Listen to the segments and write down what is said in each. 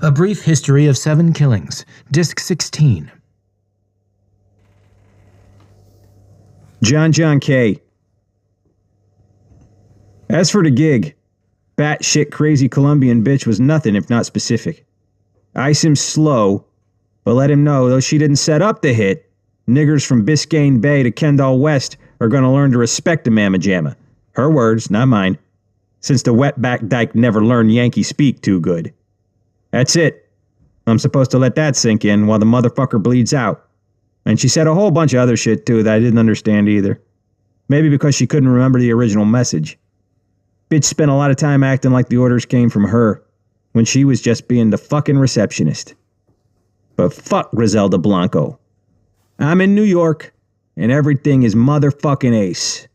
A Brief History of 7 Killings, Disc 16. John K. As for the gig, batshit crazy Colombian bitch was nothing if not specific. Ice him slow, but let him know, though she didn't set up the hit, niggers from Biscayne Bay to Kendall West are gonna learn to respect a mamma jamma. Her words, not mine, since the wetback dyke never learned Yankee speak too good. That's it. I'm supposed to let that sink in while the motherfucker bleeds out. And she said a whole bunch of other shit too that I didn't understand either. Maybe because she couldn't remember the original message. Bitch spent a lot of time acting like the orders came from her, when she was just being the fucking receptionist. But fuck Griselda Blanco. I'm in New York, and everything is motherfucking ace.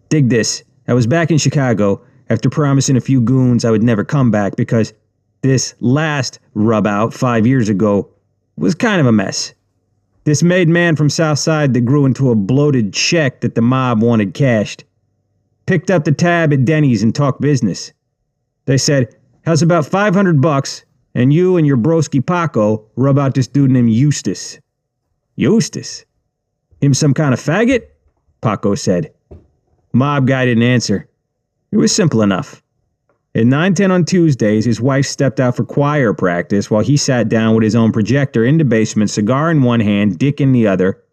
Dig this. I was back in Chicago after promising a few goons I would never come back because this last rub-out 5 years ago was kind of a mess. This made man from Southside that grew into a bloated check that the mob wanted cashed. Picked up the tab at Denny's and talked business. They said, how's about $500 and you and your broski Paco rub out this dude named Eustace. Eustace? Him some kind of faggot? Paco said. Mob guy didn't answer. It was simple enough. At 9:10 on Tuesdays, his wife stepped out for choir practice while he sat down with his own projector in the basement, cigar in one hand, dick in the other,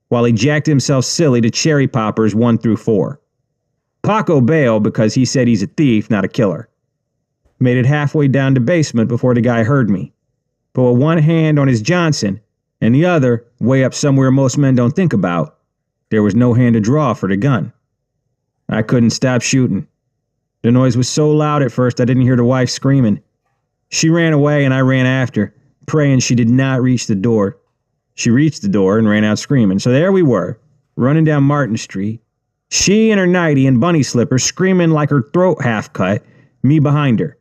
while he jacked himself silly to cherry poppers 1 through 4. Paco bailed because he said he's a thief, not a killer. Made it halfway down the basement before the guy heard me. But with one hand on his Johnson and the other way up somewhere most men don't think about, there was no hand to draw for the gun. I couldn't stop shooting. The noise was so loud at first I didn't hear the wife screaming. She ran away and I ran after, praying she did not reach the door. She reached the door and ran out screaming. So there we were, running down Martin Street. She in her nightie and bunny slippers screaming like her throat half cut, me behind her.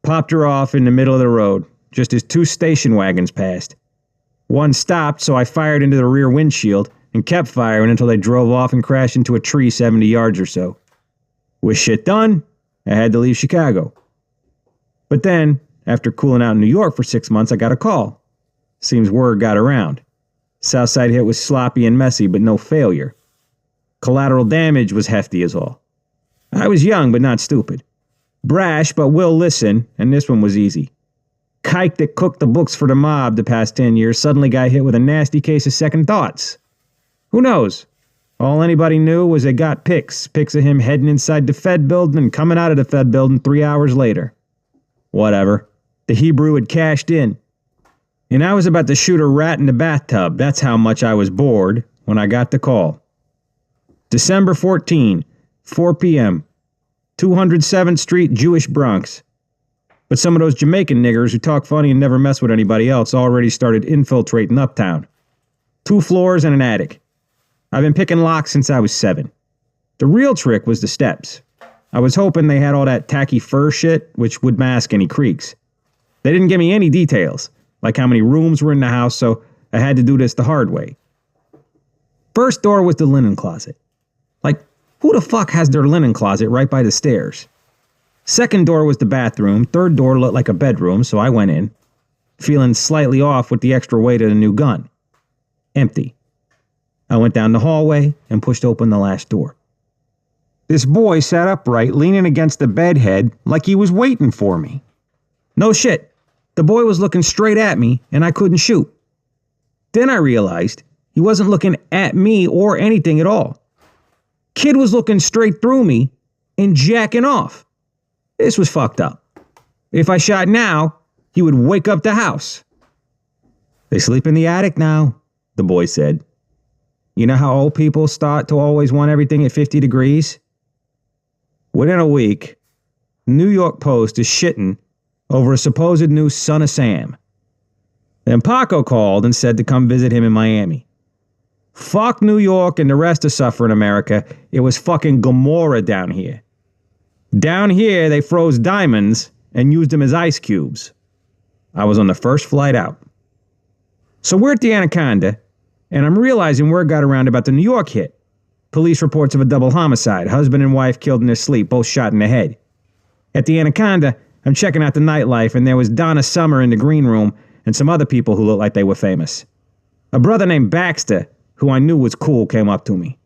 Popped her off in the middle of the road, just as 2 station wagons passed. One stopped, so I fired into the rear windshield and kept firing until they drove off and crashed into a tree 70 yards or so. With shit done, I had to leave Chicago. But then, after cooling out in New York for 6 months, I got a call. Seems word got around. Southside hit was sloppy and messy, but no failure. Collateral damage was hefty as all. I was young, but not stupid. Brash, but will listen, and this one was easy. Kike that cooked the books for the mob the past 10 years suddenly got hit with a nasty case of second thoughts. Who knows? All anybody knew was they got pics of him heading inside the Fed building and coming out of the Fed building 3 hours later. Whatever. The Hebrew had cashed in. And I was about to shoot a rat in the bathtub. That's how much I was bored when I got the call. December 14, 4 p.m., 207th Street, Jewish Bronx. But some of those Jamaican niggers who talk funny and never mess with anybody else already started infiltrating uptown. 2 floors and an attic. I've been picking locks since I was 7. The real trick was the steps. I was hoping they had all that tacky fur shit, which would mask any creaks. They didn't give me any details, like how many rooms were in the house, so I had to do this the hard way. First door was the linen closet. Like, who the fuck has their linen closet right by the stairs? Second door was the bathroom. Third door looked like a bedroom, so I went in, feeling slightly off with the extra weight of the new gun. Empty. I went down the hallway and pushed open the last door. This boy sat upright, leaning against the bed head like he was waiting for me. No shit. The boy was looking straight at me, and I couldn't shoot. Then I realized he wasn't looking at me or anything at all. Kid was looking straight through me and jacking off. This was fucked up. If I shot now, he would wake up the house. They sleep in the attic now, the boy said. You know how old people start to always want everything at 50 degrees? Within a week, New York Post is shitting over a supposed new Son of Sam. Then Paco called and said to come visit him in Miami. Fuck New York and the rest of suffering America. It was fucking Gomorrah down here. Down here, they froze diamonds and used them as ice cubes. I was on the first flight out. So we're at the Anaconda, and I'm realizing word got around about the New York hit. Police reports of a double homicide, husband and wife killed in their sleep, both shot in the head. At the Anaconda, I'm checking out the nightlife, and there was Donna Summer in the green room and some other people who looked like they were famous. A brother named Baxter, who I knew was cool, came up to me.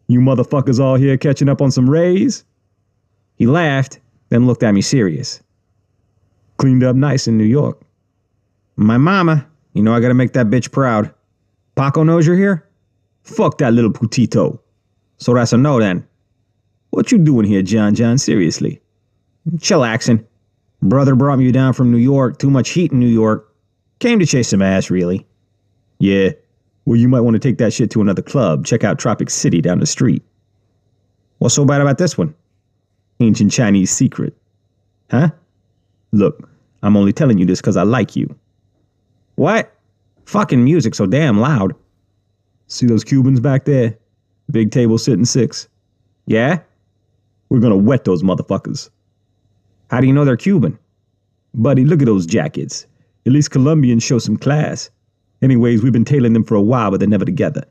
"You motherfuckers all here catching up on some rays?" He laughed, then looked at me serious. "Cleaned up nice in New York." "My mama, you know I gotta make that bitch proud. Paco knows you're here?" "Fuck that little putito." "So that's a no then." "What you doing here, John, seriously?" "Chillaxing. Brother brought me down from New York, too much heat in New York. Came to chase some ass, really." "Yeah, well you might want to take that shit to another club. Check out Tropic City down the street." "What's so bad about this one?" "Ancient Chinese secret." "Huh?" "Look, I'm only telling you this because I like you." "What?" "Fucking music so damn loud." "See those Cubans back there? Big table sitting 6. "Yeah?" "We're gonna wet those motherfuckers." "How do you know they're Cuban?" "Buddy, look at those jackets. At least Colombians show some class. Anyways, we've been tailing them for a while, but they're never together.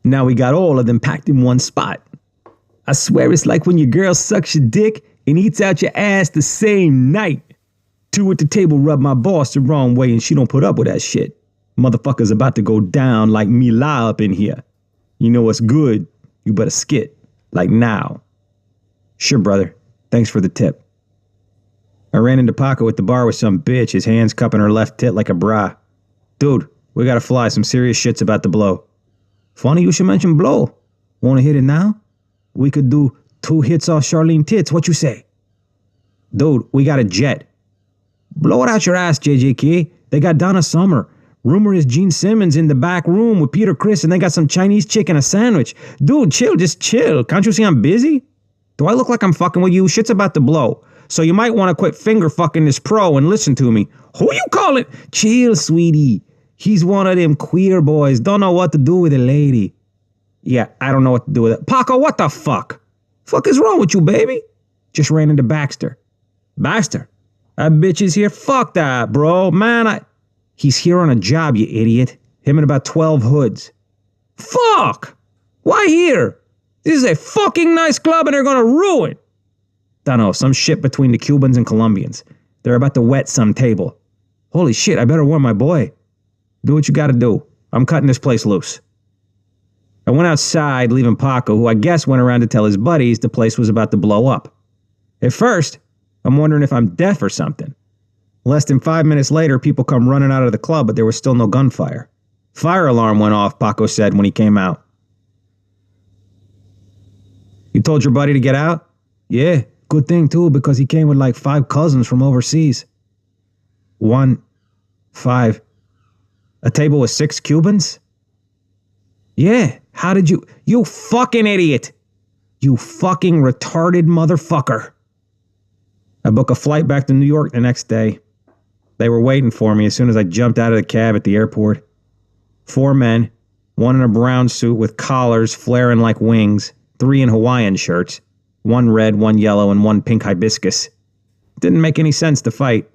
Now we got all of them packed in one spot. I swear it's like when your girl sucks your dick and eats out your ass the same night. 2 at the table rub my boss the wrong way and she don't put up with that shit. Motherfucker's about to go down like Mila up in here. You know what's good? You better skit. Like now." "Sure, brother. Thanks for the tip." I ran into Paco at the bar with some bitch, his hands cupping her left tit like a bra. "Dude, we gotta fly. Some serious shit's about to blow." "Funny you should mention blow. Wanna hit it now? We could do 2 hits off Charlene tits. What you say?" "Dude, we got a jet." "Blow it out your ass, JJK. They got Donna Summer. Rumor is Gene Simmons in the back room with Peter Criss and they got some Chinese chick and a sandwich. Dude, chill, just chill. Can't you see I'm busy? Do I look like I'm fucking with you? Shit's about to blow. So you might want to quit finger fucking this pro and listen to me." "Who you calling?" "Chill, sweetie. He's one of them queer boys. Don't know what to do with a lady." "Yeah, I don't know what to do with it." "Paco, what the fuck? Fuck is wrong with you, baby?" "Just ran into Baxter." "Baxter? That bitch is here?" "Fuck that, bro. Man, He's here on a job, you idiot. Him and about 12 hoods." "Fuck! Why here? This is a fucking nice club and they're gonna ruin." "Dunno, some shit between the Cubans and Colombians. They're about to wet some table." "Holy shit, I better warn my boy." "Do what you gotta do. I'm cutting this place loose." I went outside, leaving Paco, who I guess went around to tell his buddies the place was about to blow up. At first, I'm wondering if I'm deaf or something. Less than 5 minutes later, people come running out of the club, but there was still no gunfire. "Fire alarm went off," Paco said when he came out. "You told your buddy to get out?" "Yeah, good thing too, because he came with like 5 cousins from overseas." 1, 5. A table with 6 Cubans? "Yeah, how did you... You fucking idiot! You fucking retarded motherfucker." I booked a flight back to New York the next day. They were waiting for me as soon as I jumped out of the cab at the airport. 4 men, 1 in a brown suit with collars flaring like wings, 3 in Hawaiian shirts, 1 red, 1 yellow, and 1 pink hibiscus. Didn't make any sense to fight.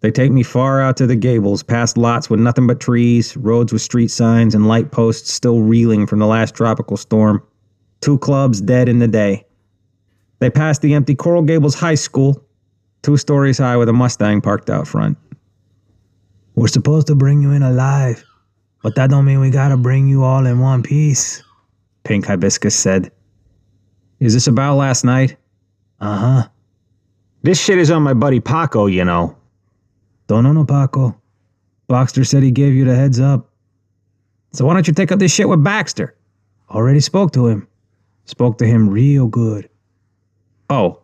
They take me far out to the gables, past lots with nothing but trees, roads with street signs, and light posts still reeling from the last tropical storm. 2 clubs dead in the day. They passed the empty Coral Gables High School, 2 stories high with a Mustang parked out front. "We're supposed to bring you in alive, but that don't mean we gotta bring you all in one piece," Pink Hibiscus said. "Is this about last night?" "Uh-huh." "This shit is on my buddy Paco, you know." "Don't know no Paco. Baxter said he gave you the heads up." "So why don't you take up this shit with Baxter?" "Already spoke to him. Spoke to him real good." "Oh,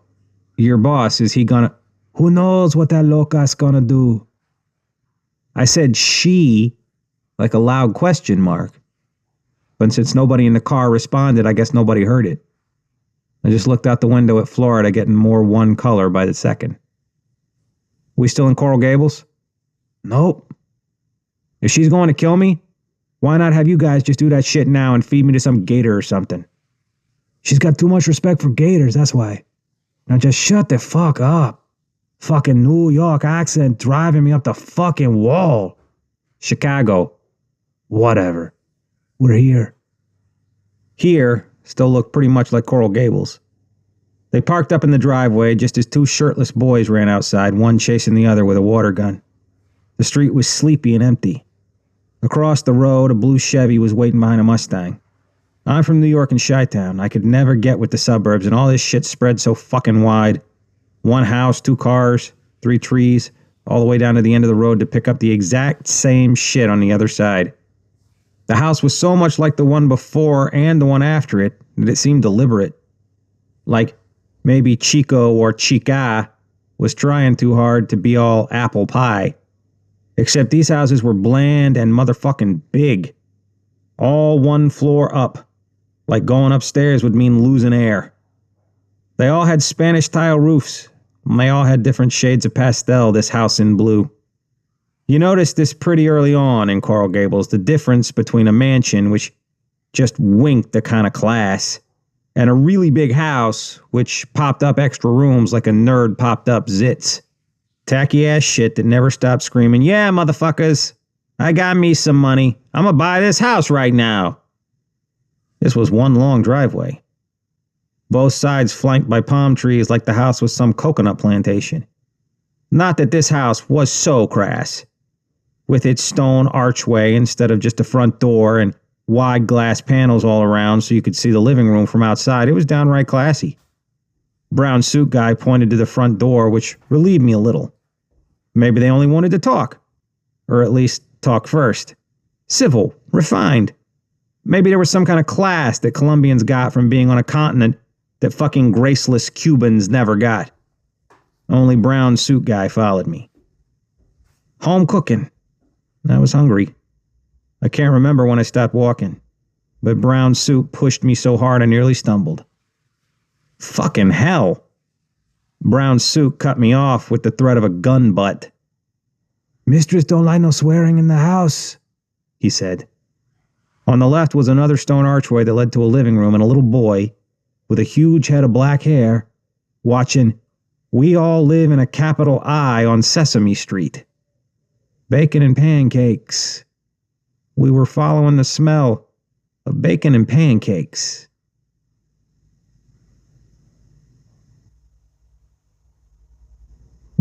your boss, is he gonna..." "Who knows what that loca's gonna do?" I said she, like a loud question mark. But since nobody in the car responded, I guess nobody heard it. I just looked out the window at Florida, getting more one color by the second. "We still in Coral Gables?" "Nope." "If she's going to kill me, why not have you guys just do that shit now and feed me to some gator or something?" "She's got too much respect for gators, that's why. Now just shut the fuck up. Fucking New York accent driving me up the fucking wall." "Chicago." "Whatever. We're here." Here still looked pretty much like Coral Gables. They parked up in the driveway just as two shirtless boys ran outside, one chasing the other with a water gun. The street was sleepy and empty. Across the road, a blue Chevy was waiting behind a Mustang. I'm from New York and Chi-Town. I could never get with the suburbs, and all this shit spread so fucking wide. One house, 2 cars, 3 trees, all the way down to the end of the road to pick up the exact same shit on the other side. The house was so much like the one before and the one after it that it seemed deliberate. Like maybe Chico or Chica was trying too hard to be all apple pie. Except these houses were bland and motherfucking big. All 1 floor up. Like going upstairs would mean losing air. They all had Spanish tile roofs. And they all had different shades of pastel, this house in blue. You noticed this pretty early on in Coral Gables, the difference between a mansion, which just winked the kind of class, and a really big house, which popped up extra rooms like a nerd popped up zits. Tacky ass shit that never stopped screaming, "Yeah, motherfuckers, I got me some money. I'm gonna buy this house right now." This was one long driveway. Both sides flanked by palm trees like the house was some coconut plantation. Not that this house was so crass. With its stone archway instead of just a front door and wide glass panels all around so you could see the living room from outside, it was downright classy. Brown suit guy pointed to the front door, which relieved me a little. Maybe they only wanted to talk. Or at least talk first. Civil, refined. Maybe there was some kind of class that Colombians got from being on a continent that fucking graceless Cubans never got. Only brown suit guy followed me. Home cooking. I was hungry. I can't remember when I stopped walking, but brown suit pushed me so hard I nearly stumbled. Fucking hell. Brown suit cut me off with the threat of a gun butt. "Mistress don't like no swearing in the house," he said. On the left was another stone archway that led to a living room and a little boy with a huge head of black hair watching We All Live in a Capital I on Sesame Street. Bacon and pancakes. We were following the smell of bacon and pancakes.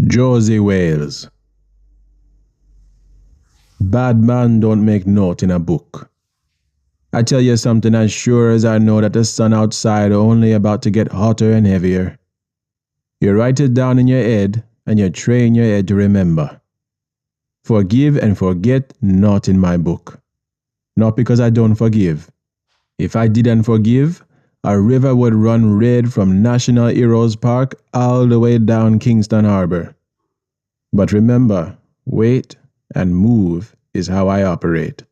Josie Wales. Bad man don't make note in a book. I tell you something as sure as I know that the sun outside only about to get hotter and heavier. You write it down in your head and you train your head to remember. Forgive and forget not in my book. Not because I don't forgive. If I didn't forgive, a river would run red from National Heroes Park all the way down Kingston Harbor. But remember, wait and move is how I operate.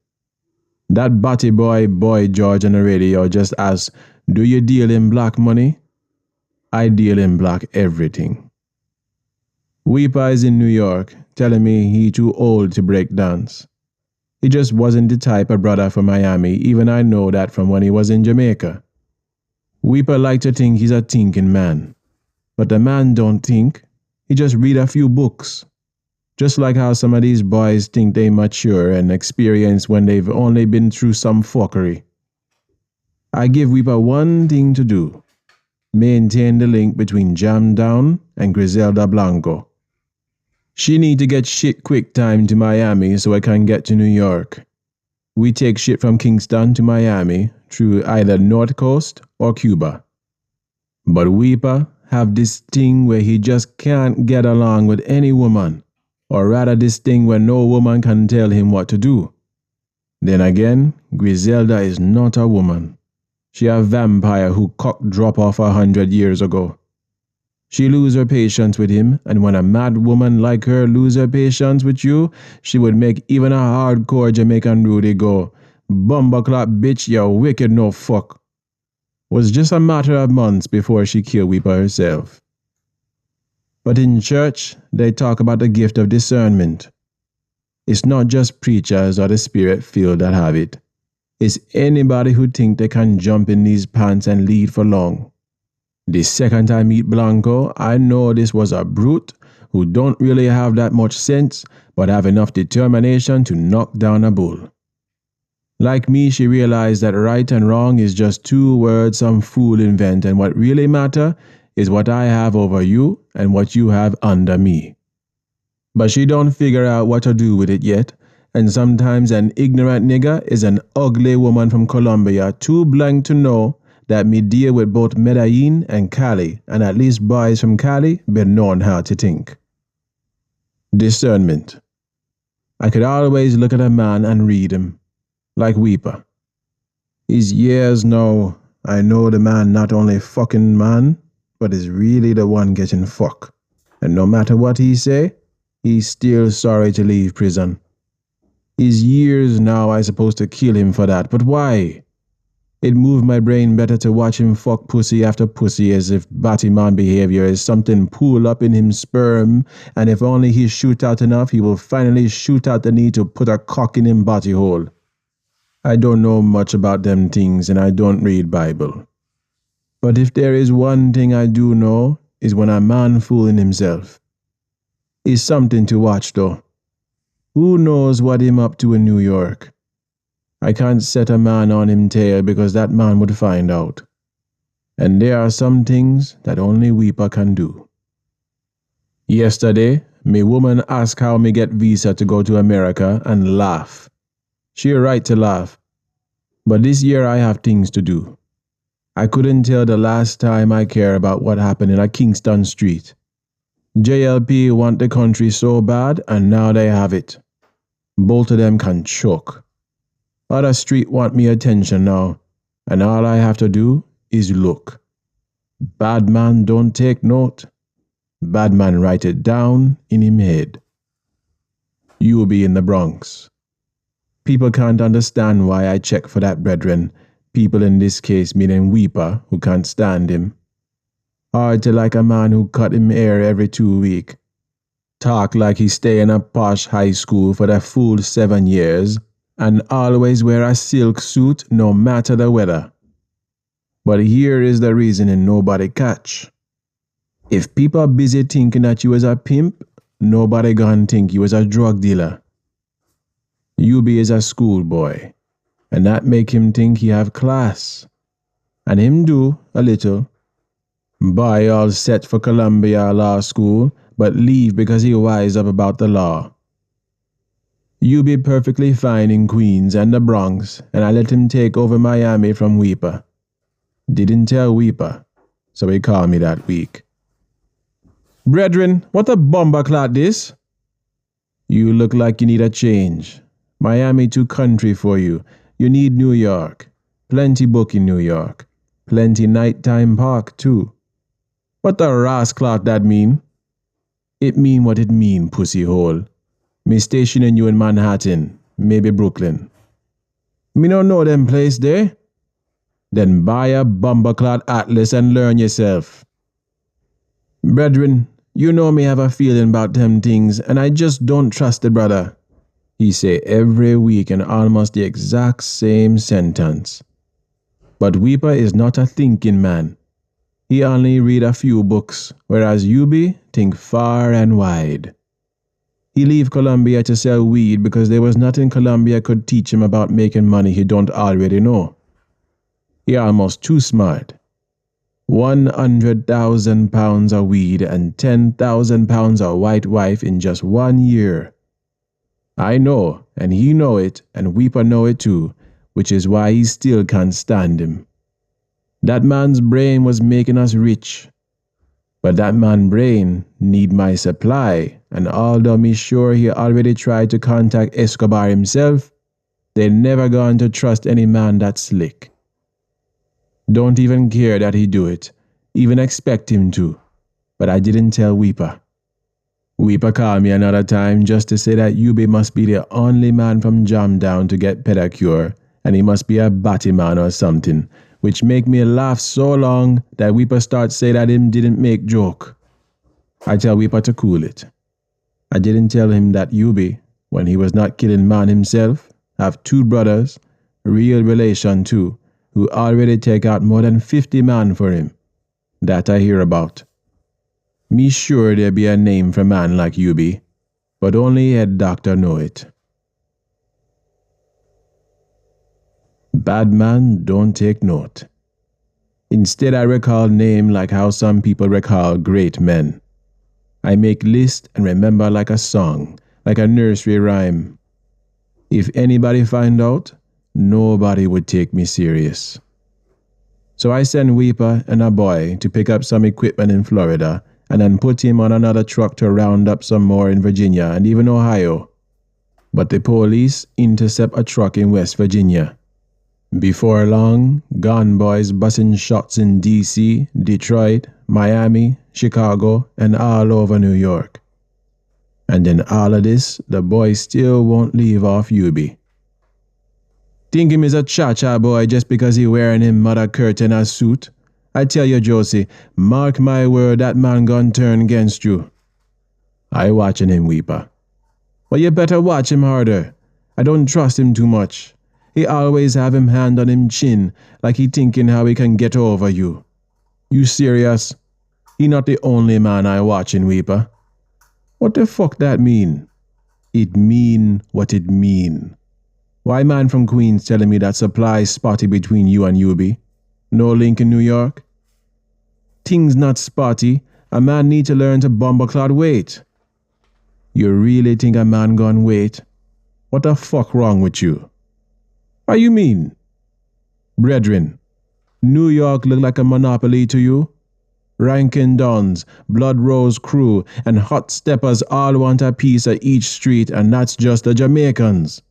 That batty boy George on the radio just asked, "Do you deal in black money?" I deal in black everything. Weeper is in New York, telling me he too old to break dance. He just wasn't the type of brother from Miami, even I know that from when he was in Jamaica. Weeper like to think he's a thinking man. But the man don't think, he just read a few books. Just like how some of these boys think they mature and experienced when they've only been through some fuckery. I give Weeper one thing to do. Maintain the link between Jam Down and Griselda Blanco. She need to get shit quick time to Miami so I can get to New York. We take shit from Kingston to Miami through either North Coast or Cuba. But Weeper have this thing where he just can't get along with any woman. Or rather this thing where no woman can tell him what to do. Then again, Griselda is not a woman. She a vampire who cock drop off 100 years ago. She lose her patience with him, and when a mad woman like her lose her patience with you, she would make even a hardcore Jamaican Rudy go, "Bumbleclap bitch, you wicked no fuck." Was just a matter of months before she killed Weeper herself. But in church, they talk about the gift of discernment. It's not just preachers or the spirit-filled that have it. It's anybody who think they can jump in these pants and lead for long. The second I meet Blanco, I know this was a brute who don't really have that much sense, but have enough determination to knock down a bull. Like me, she realized that right and wrong is just 2 words some fool invent, and what really matter is what I have over you and what you have under me. But she don't figure out what to do with it yet, and sometimes an ignorant nigger is an ugly woman from Colombia too blind to know that me deal with both Medellin and Cali, and at least boys from Cali been known how to think. Discernment. I could always look at a man and read him, like Weeper. His years now, I know the man not only fucking man, but is really the one getting fucked. And no matter what he say, he's still sorry to leave prison. His years now I supposed to kill him for that, but why? It moved my brain better to watch him fuck pussy after pussy as if Batman behavior is something pool up in him sperm, and if only he shoot out enough, he will finally shoot out the need to put a cock in him body hole. I don't know much about them things and I don't read Bible. But if there is one thing I do know, is when a man fooling himself. It's something to watch though. Who knows what him up to in New York? I can't set a man on him tail because that man would find out. And there are some things that only Weeper can do. Yesterday, me woman asked how me get visa to go to America and laugh. She right to laugh. But this year I have things to do. I couldn't tell the last time I care about what happened in a Kingston street. JLP want the country so bad and now they have it. Both of them can choke. Other street want me attention now, and all I have to do is look. Bad man don't take note. Bad man write it down in him head. You be in the Bronx. People can't understand why I check for that brethren. People in this case meaning Weeper, who can't stand him. Hard to like a man who cut him hair every 2 weeks. Talk like he stay in a posh high school for the full 7 years, and always wear a silk suit no matter the weather. But here is the reasoning nobody catch. If people are busy thinking that you was a pimp, nobody gonna think you was a drug dealer. You be is a schoolboy, and that make him think he have class. And him do, a little. Boy all set for Columbia Law School, but leave because he wise up about the law. You be perfectly fine in Queens and the Bronx, and I let him take over Miami from Weeper. Didn't tell Weeper, so he called me that week. Brethren, what a bomber clot this? You look like you need a change. Miami too country for you. You need New York. Plenty book in New York. Plenty nighttime park too. What a rascalot that mean? It mean what it mean, pussy hole. Me stationing you in Manhattan, maybe Brooklyn. Me don't know them place there. Then buy a bomberclad atlas and learn yourself. Brethren, you know me have a feeling about them things, and I just don't trust the brother. He say every week in almost the exact same sentence. But Weeper is not a thinking man. He only read a few books, whereas you be think far and wide. He leave Colombia to sell weed because there was nothing Colombia could teach him about making money he don't already know. He almost too smart. 100,000 pounds of weed and 10,000 pounds of white wife in just 1 year. I know, and he know it, and Weeper know it too, which is why he still can't stand him. That man's brain was making us rich. But that man's brain need my supply, and although me sure he already tried to contact Escobar himself, they never going to trust any man that slick. Don't even care that he do it, even expect him to, but I didn't tell Weeper. Weeper called me another time just to say that Yubi must be the only man from Jamdown to get pedicure, and he must be a batty man or something, which make me laugh so long that Weeper start say that him didn't make joke. I tell Weeper to cool it. I didn't tell him that Yubi, when he was not killing man himself, have 2 brothers, real relation too, who already take out more than 50 man for him. That I hear about. Me sure there be a name for man like Yubi, but only head doctor know it. Bad man don't take note. Instead, I recall names like how some people recall great men. I make lists and remember like a song, like a nursery rhyme. If anybody find out, nobody would take me serious. So I send Weeper and a boy to pick up some equipment in Florida and then put him on another truck to round up some more in Virginia and even Ohio. But the police intercept a truck in West Virginia. Before long, gun boys busting shots in D.C., Detroit, Miami, Chicago, and all over New York. And in all of this, the boy still won't leave off UB. Think him is a cha-cha boy just because he wearing him mother curtain a suit? I tell you, Josie, mark my word, that man gon' turn against you. I watching him, Weeper. Well, you better watch him harder. I don't trust him too much. He always have him hand on him chin, like he thinking how he can get over you. You serious? He not the only man I watching, Weeper. What the fuck that mean? It mean what it mean. Why man from Queens telling me that supply spotty between you and UB? No link in New York? Things not spotty. A man need to learn to bumbleclad wait. You really think a man gone wait? What the fuck wrong with you? What you mean? Brethren, New York look like a monopoly to you? Rankin Dons, Blood Rose Crew, and Hot Steppers all want a piece of each street, and that's just the Jamaicans.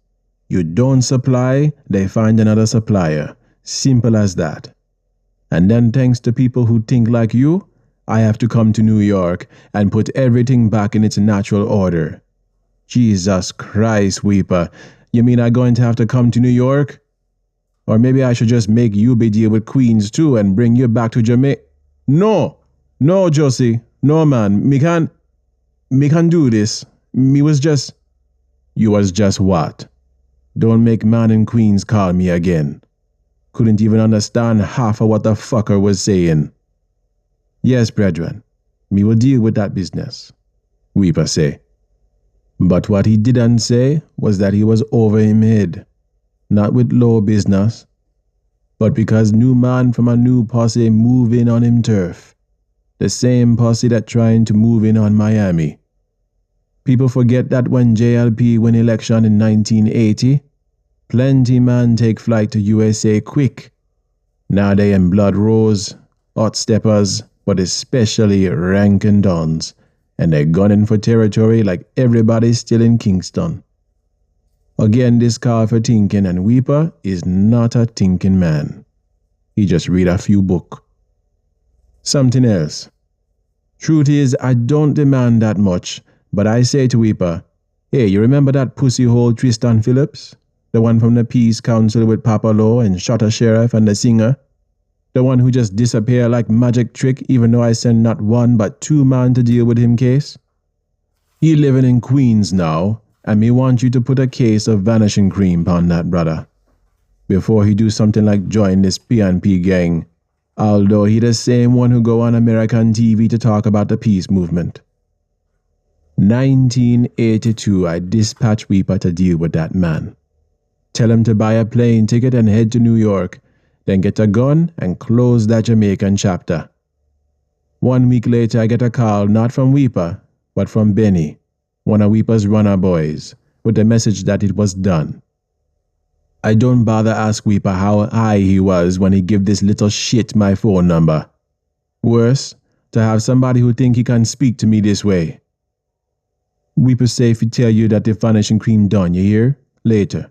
You don't supply, they find another supplier. Simple as that. And then thanks to people who think like you, I have to come to New York and put everything back in its natural order. Jesus Christ, Weeper, you mean I'm going to have to come to New York? Or maybe I should just make you be deal with Queens too and bring you back to Jamaica? No, Josie, no man, me can't do this. You was just what? Don't make man in Queens call me again. Couldn't even understand half of what the fucker was saying. Yes, brethren, me will deal with that business, Weeper say. But what he didn't say was that he was over him head, not with low business, but because new man from a new posse move in on him turf, the same posse that trying to move in on Miami. People forget that when JLP win election in 1980, plenty man take flight to USA quick. Now they in Blood Rose, Hot Steppers, but especially Rankin Dons, and they're gunning for territory like everybody's still in Kingston. Again, this call for thinking, and Weeper is not a thinking man. He just read a few book. Something else. Truth is, I don't demand that much, but I say to Weeper, hey, you remember that pussy hole Tristan Phillips? The one from the Peace Council with Papa Law and Shot a Sheriff and the singer? The one who just disappeared like magic trick even though I sent not one but two man to deal with him case? He living in Queens now, and me want you to put a case of vanishing cream on that brother before he do something like join this PNP gang, although he the same one who go on American TV to talk about the peace movement. 1982, I dispatch Weeper to deal with that man. Tell him to buy a plane ticket and head to New York, then get a gun and close that Jamaican chapter. 1 week later, I get a call not from Weeper, but from Benny, one of Weeper's runner boys, with the message that it was done. I don't bother ask Weeper how high he was when he give this little shit my phone number. Worse, to have somebody who think he can speak to me this way. Weeper say if he tell you that the vanishing cream done, you hear? Later.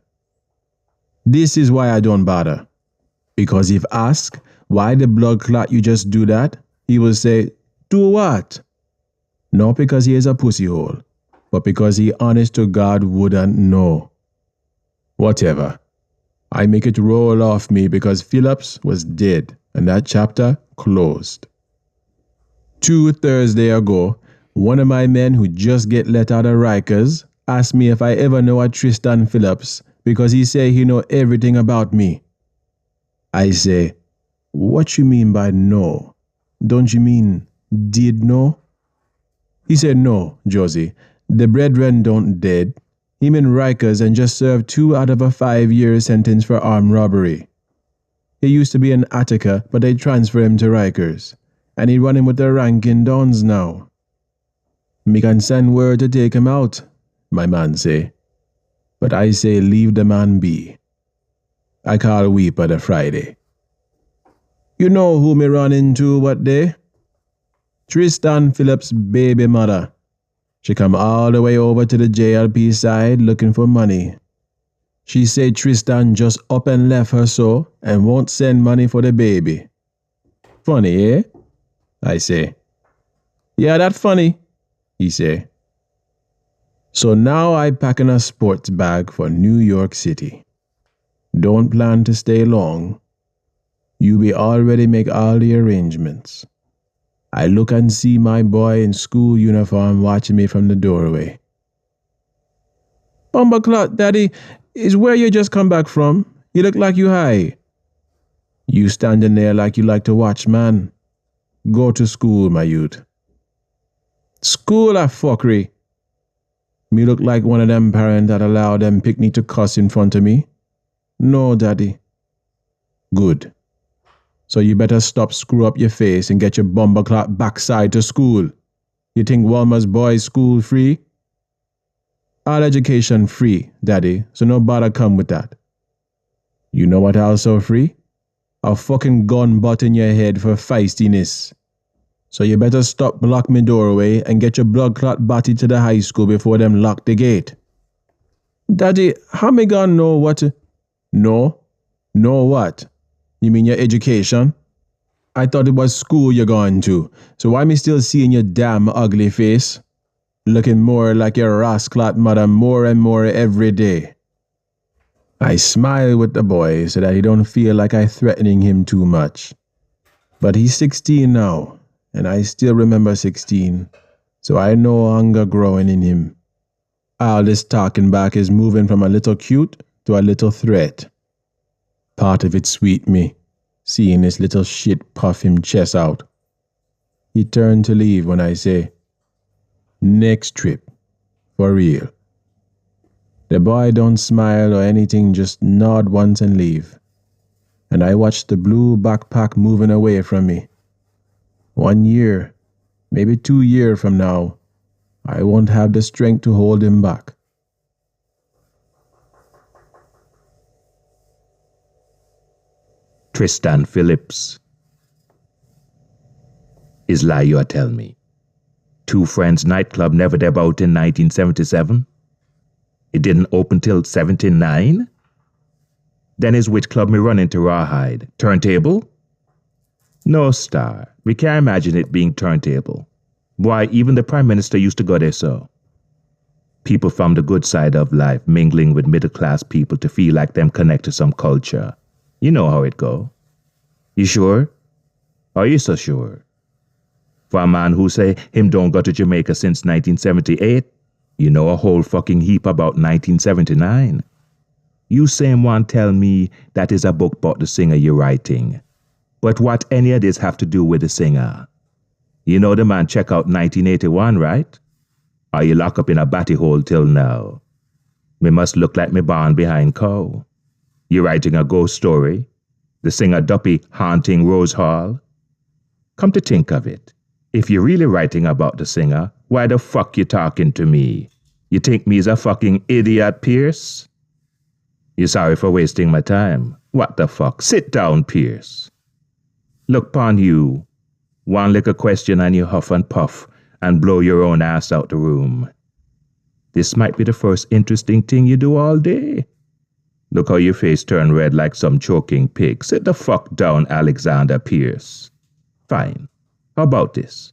This is why I don't bother. Because if asked, why the blood clot you just do that, he will say, do what? Not because he is a pussy hole, but because he honest to God wouldn't know. Whatever. I make it roll off me because Phillips was dead and that chapter closed. 2 Thursdays ago, one of my men who just get let out of Rikers asked me if I ever know a Tristan Phillips because he say he know everything about me. I say, what you mean by no? Don't you mean did know? He said, no, Josie, the brethren don't dead. Him in Rikers and just served 2 out of a 5-year sentence for armed robbery. He used to be in Attica, but they transferred him to Rikers. And he running with the ranking dons now. Me can send word to take him out, my man say. But I say leave the man be. I call Weeper the Friday. You know who me run into what day? Tristan Phillips' baby mother. She come all the way over to the JLP side looking for money. She say Tristan just up and left her so and won't send money for the baby. Funny, eh? I say. Yeah, that funny, he say. So now I packing a sports bag for New York City. Don't plan to stay long. You be already make all the arrangements. I look and see my boy in school uniform watching me from the doorway. Bumbleclot, Daddy, is where you just come back from? You look like you high. You standing there like you like to watch, man. Go to school, my youth. School a fuckery. Me look like one of them parents that allow them picnic to cuss in front of me? No, Daddy. Good. So you better stop screw up your face and get your bumbleclot backside to school. You think Walmer's boys' school free? All education free, Daddy, so no bother come with that. You know what also free? A fucking gun butt in your head for feistiness. So you better stop block me doorway and get your blood clot body to the high school before them lock the gate. Daddy, how me gonna know what to... No? Know what? You mean your education? I thought it was school you're going to, so why me still seeing your damn ugly face? Looking more like your rascalot mother more and more every day. I smile with the boy so that he don't feel like I threatening him too much. But he's 16 now, and I still remember 16, so I know hunger growing in him. All this talking back is moving from a little cute to a little threat. Part of it sweet me, seeing this little shit puff him chest out. He turned to leave when I say, next trip, for real. The boy don't smile or anything, just nod once and leave. And I watch the blue backpack moving away from me. 1 year, maybe 2 years from now, I won't have the strength to hold him back. Tristan Phillips. Is lie you are tell me. Two Friends nightclub never about in 1977? It didn't open till 79? Then is which club me run into Rawhide? Turntable? No, star. We can't imagine it being Turntable. Why, even the Prime Minister used to go there so. People from the good side of life mingling with middle-class people to feel like them connect to some culture. You know how it go. You sure? Are you so sure? For a man who say him don't go to Jamaica since 1978, you know a whole fucking heap about 1979. You same one tell me that is a book about the singer you're writing. But what any of this have to do with the singer? You know the man check out 1981, right? Are you locked up in a batty hole till now? Me must look like me barn behind cow. You writing a ghost story? The singer Duppy haunting Rose Hall? Come to think of it, if you're really writing about the singer, why the fuck you talking to me? You think me's a fucking idiot, Pierce? You sorry for wasting my time? What the fuck? Sit down, Pierce. Look pon you. One little question and you huff and puff and blow your own ass out the room. This might be the first interesting thing you do all day. Look how your face turned red like some choking pig. Sit the fuck down, Alexander Pierce. Fine. How about this?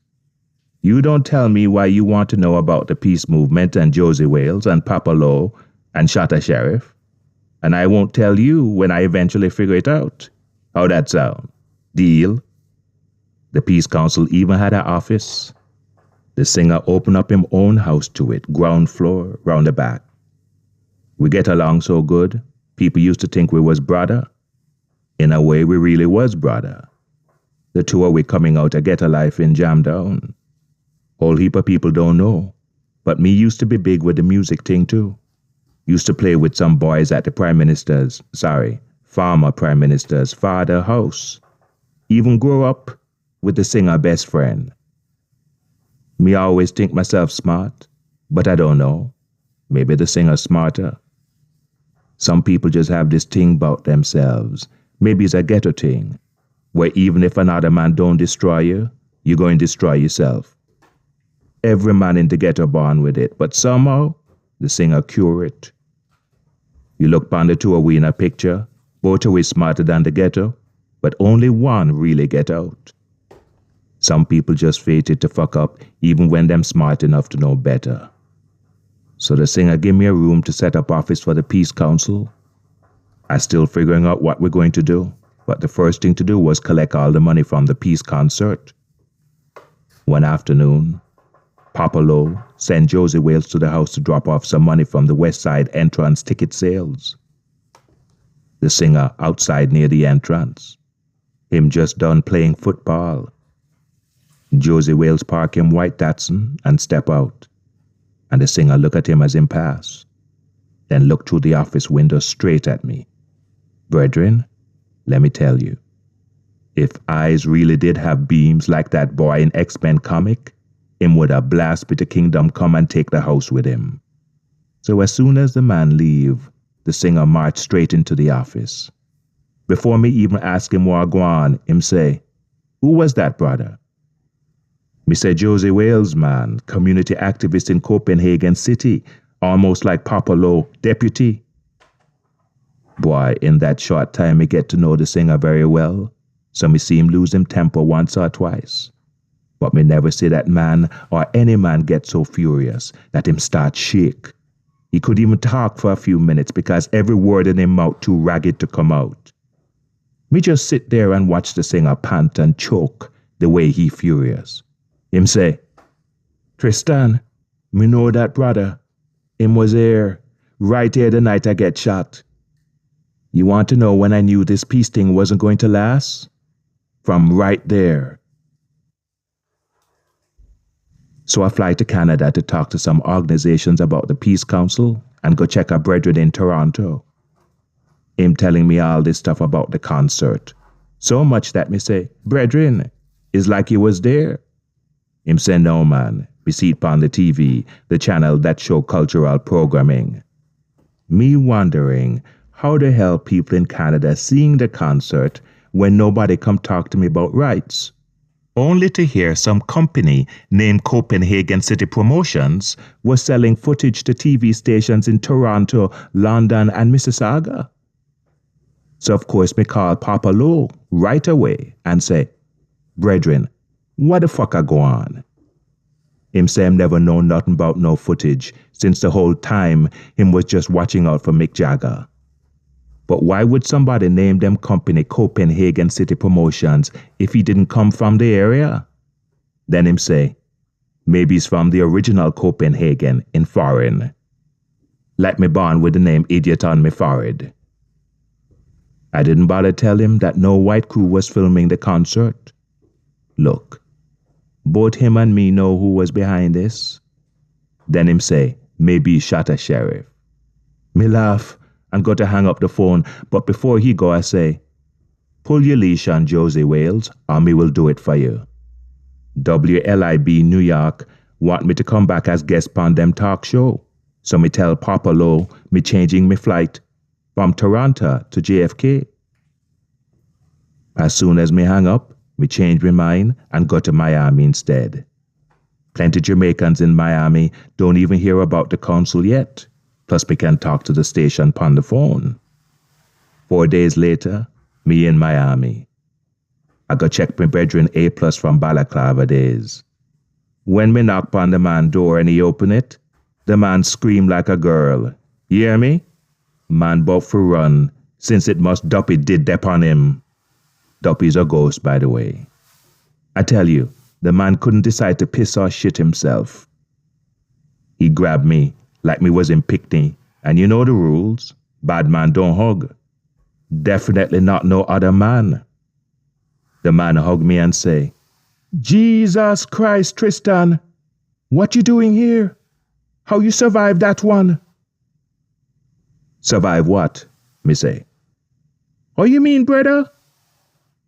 You don't tell me why you want to know about the peace movement and Josie Wales and Papa Lowe and Shatta Sheriff. And I won't tell you when I eventually figure it out. How that sound? Deal? The Peace Council even had an office. The singer opened up him own house to it, ground floor, round the back. We get along so good, people used to think we was brother. In a way, we really was brother. The two of we coming out to get a life in Jam Down. Whole heap of people don't know, but me used to be big with the music thing too. Used to play with some boys at the Prime Minister's, former Prime Minister's father house. Even grew up with the singer best friend. Me always think myself smart, but I don't know. Maybe the singer's smarter. Some people just have this thing about themselves. Maybe it's a ghetto thing, where even if another man don't destroy you, you're going to destroy yourself. Every man in the ghetto born with it, but somehow the singer cure it. You look upon the two of we in a picture, both of we smarter than the ghetto, but only one really get out. Some people just fated to fuck up even when them smart enough to know better. So the singer gave me a room to set up office for the Peace Council. I still figuring out what we're going to do, but the first thing to do was collect all the money from the peace concert. One afternoon, Papa Lowe sent Josie Wales to the house to drop off some money from the West Side entrance ticket sales. The singer outside near the entrance. Him just done playing football. Josie Wales park him white Datsun and step out, and the singer look at him as him pass, then look through the office window straight at me. Brethren, let me tell you, if eyes really did have beams like that boy in X-Men comic, him would have blast with the kingdom come and take the house with him. So as soon as the man leave, the singer marched straight into the office. Before me even ask him what go on, him say, "Who was that, brother?" Me say, "Josie Wales, man, community activist in Copenhagen City, almost like Papa Lowe, deputy." Boy, in that short time me get to know the singer very well, so me see him lose him temper once or twice. But me never see that man or any man get so furious that him start shake. He could even talk for a few minutes because every word in him mouth too ragged to come out. Me just sit there and watch the singer pant and choke the way he furious. Him say, "Tristan, me know that brother. Him was here, right here the night I get shot. You want to know when I knew this peace thing wasn't going to last? From right there." So I fly to Canada to talk to some organizations about the Peace Council and go check a brethren in Toronto. Him telling me all this stuff about the concert. So much that me say, "Brethren, it's like you was there." Him say, "No, man, we see it on the TV, the channel that show cultural programming." Me wondering how the hell people in Canada seeing the concert when nobody come talk to me about rights. Only to hear some company named Copenhagen City Promotions was selling footage to TV stations in Toronto, London, and Mississauga. So of course me call Papa Lowe right away and say, "Brethren, what the fuck I go on?" Him say him never know nothing about no footage since the whole time him was just watching out for Mick Jagger. But why would somebody name them company Copenhagen City Promotions if he didn't come from the area? Then him say, maybe he's from the original Copenhagen in foreign. Like me born with the name Idiot on me forehead. I didn't bother tell him that no white crew was filming the concert. Look, both him and me know who was behind this. Then him say, maybe he shot a sheriff. Me laugh and go to hang up the phone, but before he go I say, pull your leash on Josie Wales or me will do it for you. WLIB New York want me to come back as guest on them talk show. So me tell Papa Lowe me changing me flight from Toronto to JFK. As soon as me hang up, me change my mind and go to Miami instead. Plenty Jamaicans in Miami don't even hear about the council yet. Plus me can talk to the station on the phone. 4 days later, me in Miami. I go check my brethren A+ from Balaclava days. When me knock on the man door and he open it, the man scream like a girl. You hear me? Man bout for run, since it must Duppy did dep on him. Duppy's a ghost, by the way. I tell you, the man couldn't decide to piss or shit himself. He grabbed me like me was in Pickney, and you know the rules. Bad man don't hug. Definitely not no other man. The man hug me and say, Jesus Christ, Tristan, what you doing here? How you survive that one? Survive what? Me say. Oh, you mean, brother?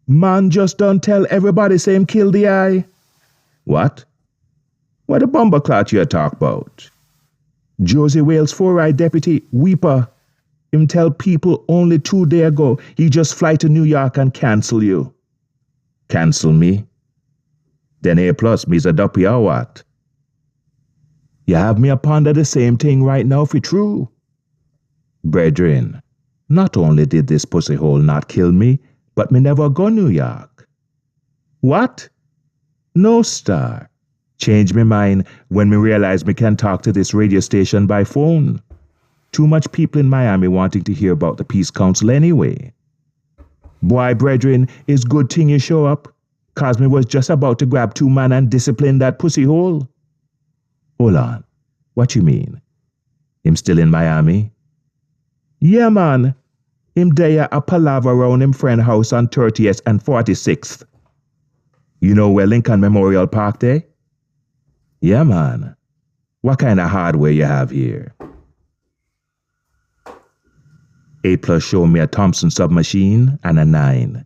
Man just don't tell everybody say him kill the eye. What? What a bumperclot you talk about? Josie Wales 4-eye deputy, Weeper. Him tell people only 2 days ago he just fly to New York and cancel you. Cancel me? Then A plus me's a duppy or what? You have me a ponder the same thing right now for true. Brethren, not only did this pussy hole not kill me, but me never go New York. What? No star. Change me mind when me realize me can talk to this radio station by phone. Too much people in Miami wanting to hear about the Peace Council anyway. Boy, brethren, it's good thing you show up, cause me was just about to grab 2 man and discipline that pussy hole. Hold on, what you mean? Him still in Miami? Yeah, man. Him there a palaver around him friend house on 30th and 46th. You know where Lincoln Memorial Park there? Yeah, man. What kind of hardware you have here? A plus show me a Thompson submachine and a 9.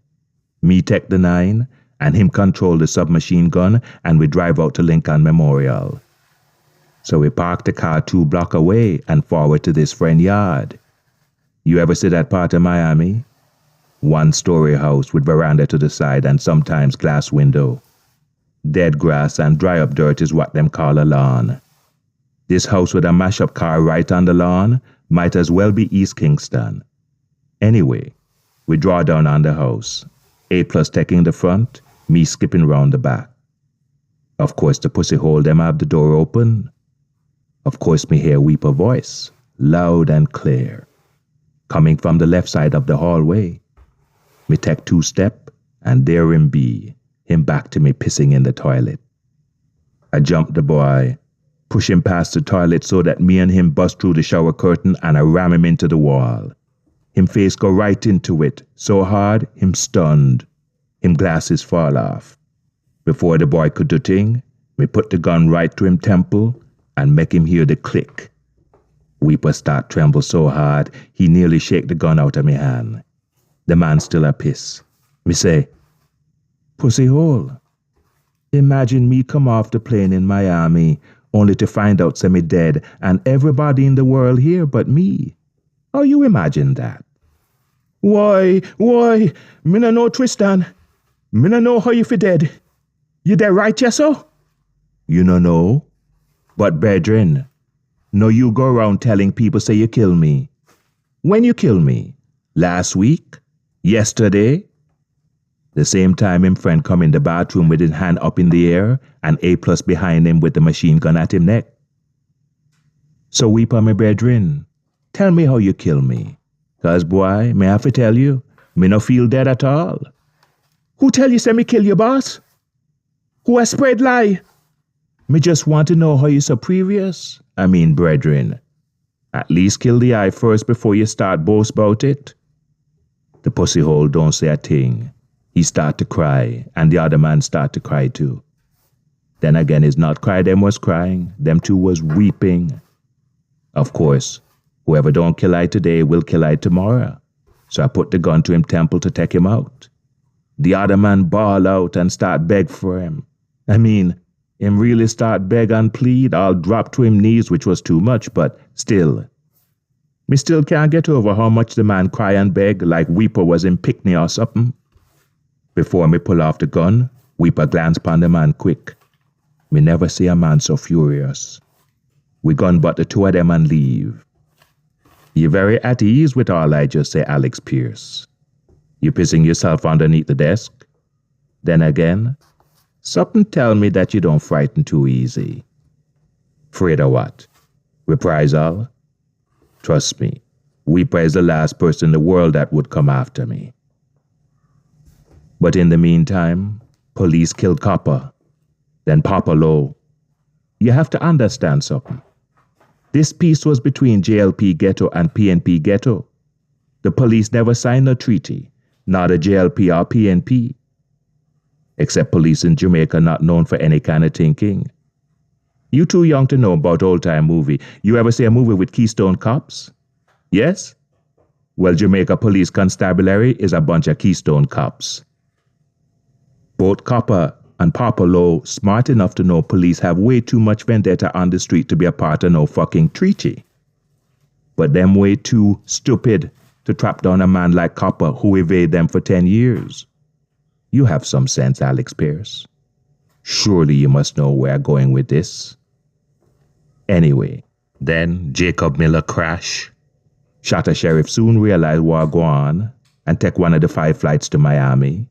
Me take the 9 and him control the submachine gun and we drive out to Lincoln Memorial. So we park the car 2 blocks away and forward to this friend yard. You ever see that part of Miami? 1-story house with veranda to the side and sometimes glass window. Dead grass and dry up dirt is what them call a lawn. This house with a mash-up car right on the lawn might as well be East Kingston. Anyway, we draw down on the house. A plus taking the front, me skipping round the back. Of course the pussy hole them have the door open. Of course me hear Weeper voice, loud and clear. Coming from the left side of the hallway. Me take 2 step, and there him be, him back to me pissing in the toilet. I jump the boy, push him past the toilet so that me and him bust through the shower curtain and I ram him into the wall. Him face go right into it, so hard, him stunned. Him glasses fall off. Before the boy could do thing, me put the gun right to him temple and make him hear the click. Weeper start tremble so hard, he nearly shake the gun out of me hand. The man still a piss. Me say, pussy hole. Imagine me come off the plane in Miami, only to find out say me dead, and everybody in the world here but me. How you imagine that? Why, me no know Tristan. Me no know how you fi dead. You dead right, yeso? You no know? But brethren, no you go around telling people say you kill me. When you kill me? Last week? Yesterday? The same time him friend come in the bathroom with his hand up in the air and A plus behind him with the machine gun at him neck. So Weeper, my brethren, tell me how you kill me. Cause boy, may I have to tell you, me no feel dead at all. Who tell you say me kill you, boss? Who has spread lie? Me just want to know how you so previous. I mean, brethren. At least kill the eye first before you start boast about it. The pussy hole don't say a thing. He start to cry, and the other man start to cry too. Then again, it's not cry them was crying, them two was weeping. Of course, whoever don't kill I today will kill I tomorrow. So I put the gun to him temple to take him out. The other man bawl out and start beg for him. I mean, him really start beg and plead. I'll drop to him knees, which was too much, but still. Me still can't get over how much the man cry and beg like Weeper was in Pickney or something. Before me pull off the gun, Weeper glance pon the man quick. Me never see a man so furious. We gun but the 2 of them and leave. You very at ease with all I just say, Alex Pierce. You pissing yourself underneath the desk? Then again, something tell me that you don't frighten too easy. Afraid of what? Reprisal? Trust me, Weeper is the last person in the world that would come after me. But in the meantime, police killed Copper, then Papa Lowe. You have to understand something. This peace was between JLP Ghetto and PNP Ghetto. The police never signed a treaty, not a JLP or PNP. Except police in Jamaica not known for any kind of thinking. You too young to know about old-time movie. You ever see a movie with Keystone Cops? Yes? Well, Jamaica Police Constabulary is a bunch of Keystone cops. Both Copper and Papa Lowe smart enough to know police have way too much vendetta on the street to be a part of no fucking treaty. But them way too stupid to trap down a man like Copper who evade them for 10 years. You have some sense, Alex Pierce. Surely you must know where I'm going with this. Anyway, then Jacob Miller crash. Shatta Sheriff soon realized what go on and take one of the 5 flights to Miami.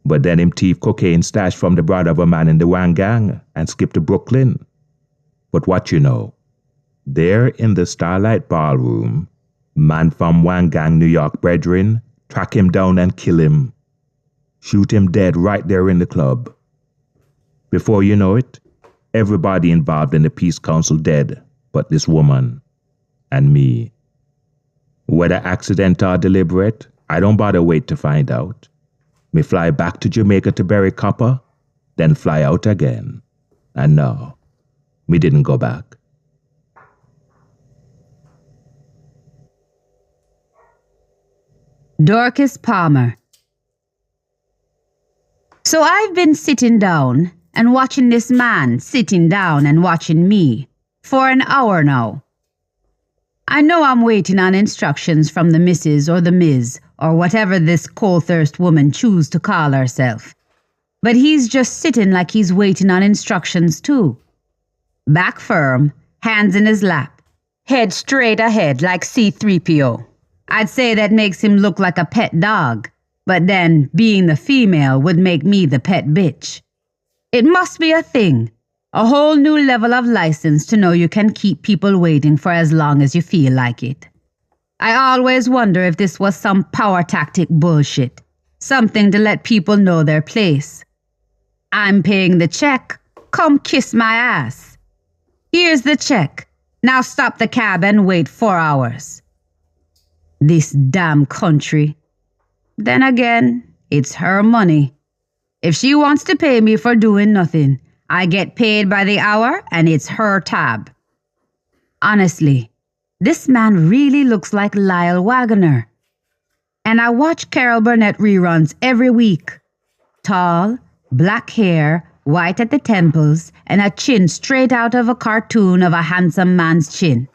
But then him thief cocaine stashed from the brother of a man in the Wang Gang and skip to Brooklyn. But what you know, there in the Starlight Ballroom, man from Wang Gang New York brethren track him down and kill him. Shoot him dead right there in the club. Before you know it, everybody involved in the Peace Council dead but this woman and me. Whether accidental or deliberate, I don't bother wait to find out. Me fly back to Jamaica to bury Copper, then fly out again. And no, me didn't go back. Dorcas Palmer. So I've been sitting down and watching this man sitting down and watching me for an hour now. I know I'm waiting on instructions from the missus or the Ms. or whatever this coal-thirst woman choose to call herself. But he's just sitting like he's waiting on instructions too. Back firm, hands in his lap, head straight ahead like C-3PO. I'd say that makes him look like a pet dog, but then being the female would make me the pet bitch. It must be a thing, a whole new level of license to know you can keep people waiting for as long as you feel like it. I always wonder if this was some power tactic bullshit, something to let people know their place. I'm paying the check, come kiss my ass. Here's the check, now stop the cab and wait 4 hours. This damn country. Then again, it's her money. If she wants to pay me for doing nothing, I get paid by the hour and it's her tab. Honestly, this man really looks like Lyle Waggoner. And I watch Carol Burnett reruns every week. Tall, black hair, white at the temples, and a chin straight out of a cartoon of a handsome man's chin.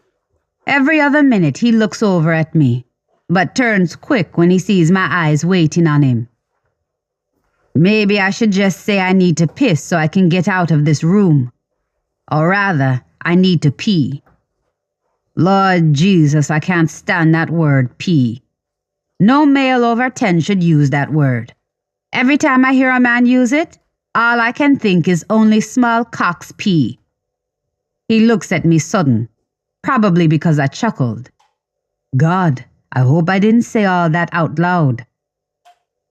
Every other minute he looks over at me, but turns quick when he sees my eyes waiting on him. Maybe I should just say I need to piss so I can get out of this room. Or rather, I need to pee. Lord Jesus, I can't stand that word, pee. No male over 10 should use that word. Every time I hear a man use it, all I can think is only small cocks pee. He looks at me sudden, probably because I chuckled. God, I hope I didn't say all that out loud.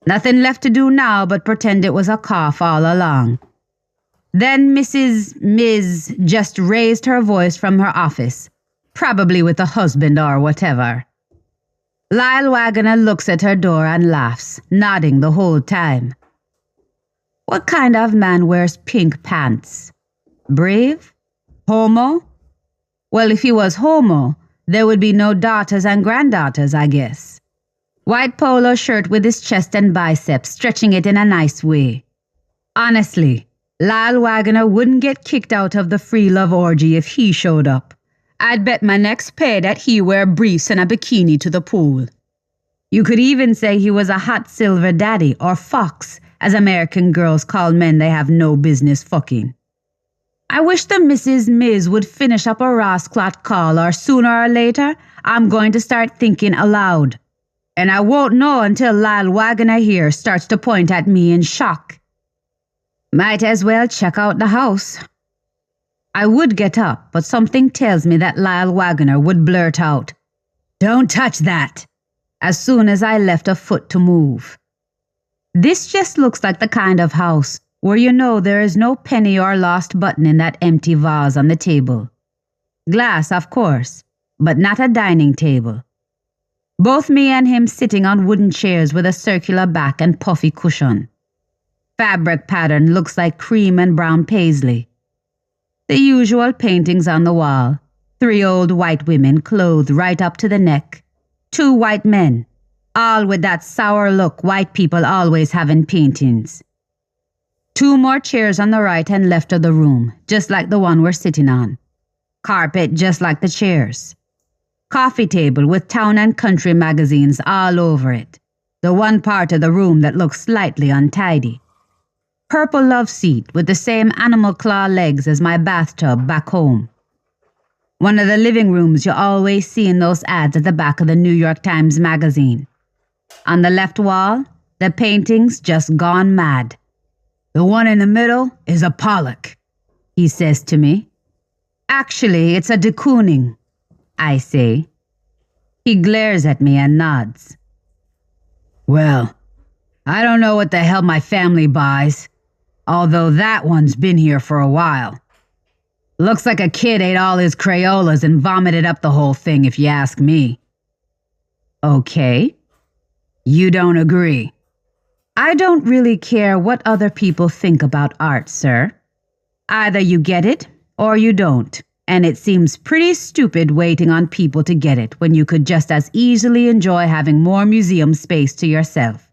Nothing left to do now but pretend it was a cough all along. Then Ms. just raised her voice from her office, probably with a husband or whatever. Lyle Waggoner looks at her door and laughs, nodding the whole time. What kind of man wears pink pants? Brave? Homo? Well, if he was homo, there would be no daughters and granddaughters, I guess. White polo shirt with his chest and biceps, stretching it in a nice way. Honestly, Lyle Waggoner wouldn't get kicked out of the free love orgy if he showed up. I'd bet my next pay that he wear briefs and a bikini to the pool. You could even say he was a hot silver daddy, or fox, as American girls call men they have no business fucking. I wish the Mrs. Ms. would finish up a Rossclot call, or sooner or later, I'm going to start thinking aloud. And I won't know until Lyle Waggoner here starts to point at me in shock. Might as well check out the house. I would get up, but something tells me that Lyle Waggoner would blurt out, "Don't touch that," as soon as I left a foot to move. This just looks like the kind of house where you know there is no penny or lost button in that empty vase on the table. Glass, of course, but not a dining table. Both me and him sitting on wooden chairs with a circular back and puffy cushion. Fabric pattern looks like cream and brown paisley. The usual paintings on the wall. 3 old white women clothed right up to the neck. 2 white men, all with that sour look white people always have in paintings. 2 more chairs on the right and left of the room, just like the one we're sitting on. Carpet just like the chairs. Coffee table with town and country magazines all over it. The one part of the room that looks slightly untidy. Purple love seat with the same animal claw legs as my bathtub back home. One of the living rooms you always see in those ads at the back of the New York Times magazine. On the left wall, the painting's just gone mad. The one in the middle is a Pollock, he says to me. Actually, it's a de Kooning, I say. He glares at me and nods. Well, I don't know what the hell my family buys, although that one's been here for a while. Looks like a kid ate all his Crayolas and vomited up the whole thing, if you ask me. Okay. You don't agree. I don't really care what other people think about art, sir. Either you get it or you don't, and it seems pretty stupid waiting on people to get it when you could just as easily enjoy having more museum space to yourself.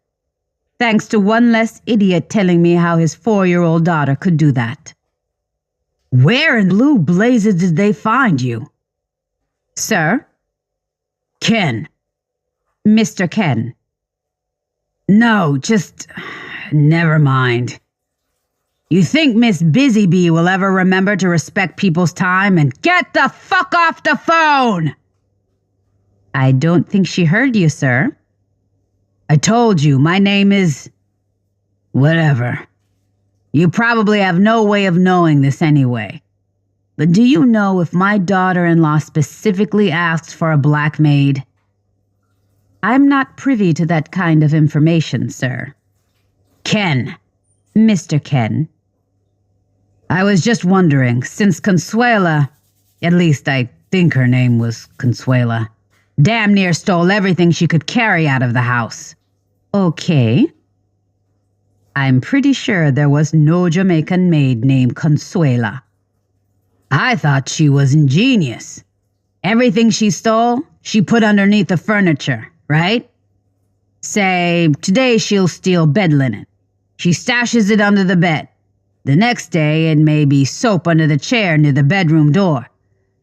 Thanks to one less idiot telling me how his 4-year-old daughter could do that. Where in blue blazes did they find you? Sir? Ken. Mr. Ken. No, just... never mind. You think Miss Busybee will ever remember to respect people's time and get the fuck off the phone? I don't think she heard you, sir. I told you, my name is... whatever. You probably have no way of knowing this anyway. But do you know if my daughter-in-law specifically asked for a black maid? I'm not privy to that kind of information, sir. Ken. Mr. Ken. I was just wondering, since Consuela, at least I think her name was Consuela, damn near stole everything she could carry out of the house. Okay. I'm pretty sure there was no Jamaican maid named Consuela. I thought she was ingenious. Everything she stole, she put underneath the furniture, right? Say, today she'll steal bed linen. She stashes it under the bed. The next day, it may be soap under the chair near the bedroom door.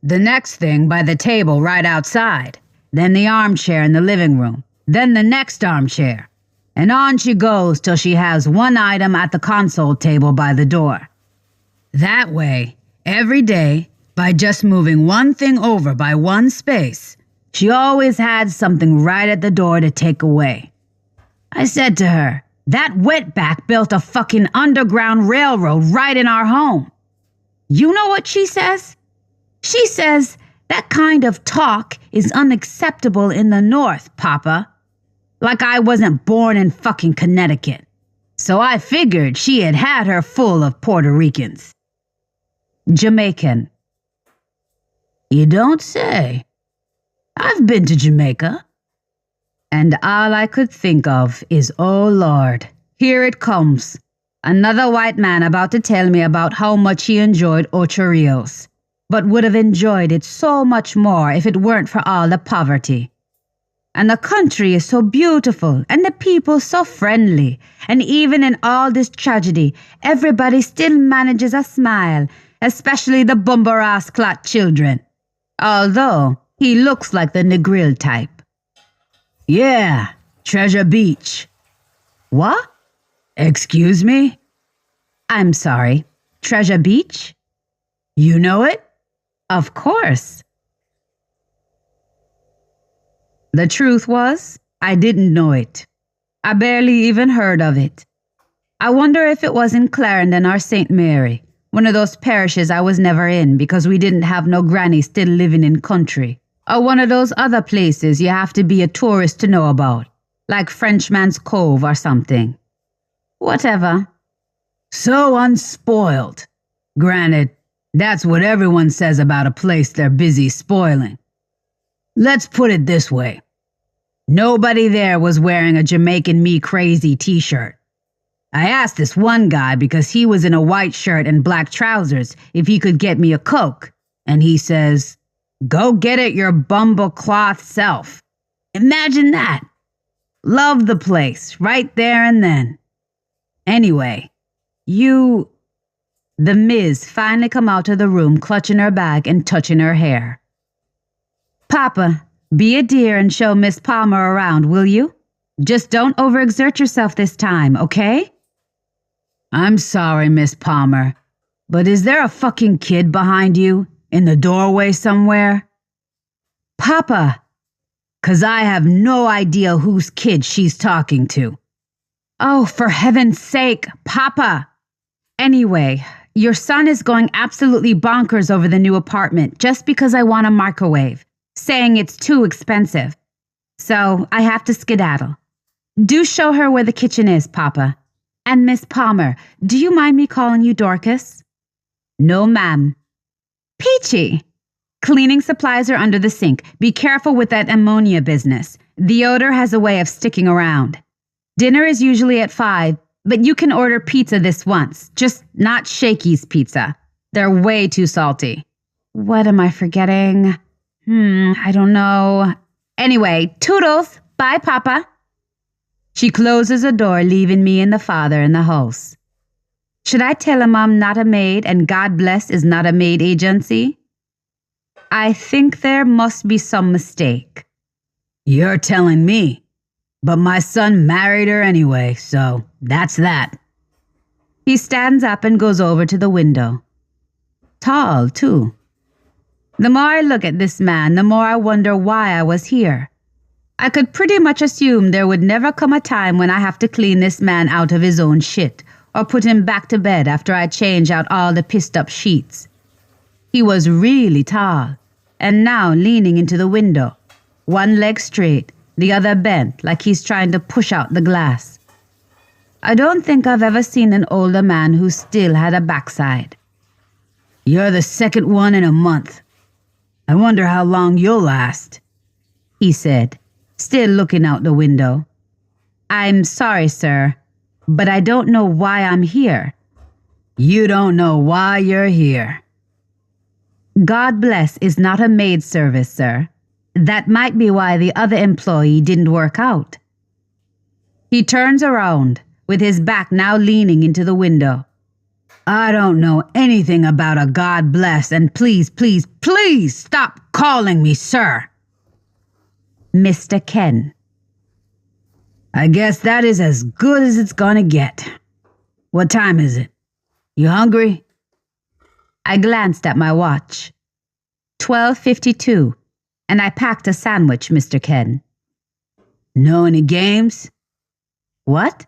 The next thing by the table right outside. Then the armchair in the living room. Then the next armchair. And on she goes till she has one item at the console table by the door. That way, every day, by just moving one thing over by one space, she always had something right at the door to take away. I said to her, that wetback built a fucking underground railroad right in our home. You know what she says? She says, that kind of talk is unacceptable in the North, Papa. Like I wasn't born in fucking Connecticut. So I figured she had had her full of Puerto Ricans. Jamaican. You don't say. I've been to Jamaica. And all I could think of is, oh Lord, here it comes. Another white man about to tell me about how much he enjoyed Ocho Rios, but would have enjoyed it so much more if it weren't for all the poverty. And the country is so beautiful, and the people so friendly, and even in all this tragedy, everybody still manages a smile, especially the bumper-ass clot children. Although, he looks like the Negril type. Yeah, Treasure Beach. What? Excuse me? I'm sorry, Treasure Beach? You know it? Of course. The truth was, I didn't know it. I barely even heard of it. I wonder if it was in Clarendon or St. Mary, one of those parishes I was never in because we didn't have no granny still living in country, or one of those other places you have to be a tourist to know about, like Frenchman's Cove or something. Whatever. So unspoiled. Granted, that's what everyone says about a place they're busy spoiling. Let's put it this way. Nobody there was wearing a Jamaican Me Crazy t-shirt. I asked this one guy because he was in a white shirt and black trousers if he could get me a Coke, and he says, "Go get it your bumblecloth self." Imagine that. Love the place, right there and then. Anyway, The Miz finally come out of the room, clutching her bag and touching her hair. Papa, be a dear and show Miss Palmer around, will you? Just don't overexert yourself this time, okay? I'm sorry, Miss Palmer, but is there a fucking kid behind you? In the doorway somewhere? Papa! 'Cause I have no idea whose kid she's talking to. Oh, for heaven's sake, Papa! Anyway, your son is going absolutely bonkers over the new apartment just because I want a microwave, saying it's too expensive. So I have to skedaddle. Do show her where the kitchen is, Papa. And Miss Palmer, do you mind me calling you Dorcas? No, ma'am. Peachy! Cleaning supplies are under the sink. Be careful with that ammonia business. The odor has a way of sticking around. Dinner is usually at 5, but you can order pizza this once. Just not Shakey's pizza. They're way too salty. What am I forgetting? I don't know. Anyway, toodles. Bye, Papa. She closes the door, leaving me and the father in the house. Should I tell him I'm not a maid and God bless is not a maid agency? I think there must be some mistake. You're telling me. But my son married her anyway, so that's that. He stands up and goes over to the window. Tall, too. The more I look at this man, the more I wonder why I was here. I could pretty much assume there would never come a time when I have to clean this man out of his own shit or put him back to bed after I change out all the pissed up sheets. He was really tall, and now leaning into the window, one leg straight, the other bent like he's trying to push out the glass. I don't think I've ever seen an older man who still had a backside. You're the second one in a month. I wonder how long you'll last, he said, still looking out the window. I'm sorry, sir, but I don't know why I'm here. You don't know why you're here. God bless is not a maid service, sir. That might be why the other employee didn't work out. He turns around, with his back now leaning into the window. I don't know anything about a God bless, and please, please, please stop calling me sir. Mr. Ken. I guess that is as good as it's gonna get. What time is it? You hungry? I glanced at my watch. 12:52, and I packed a sandwich, Mr. Ken. Know any games? What?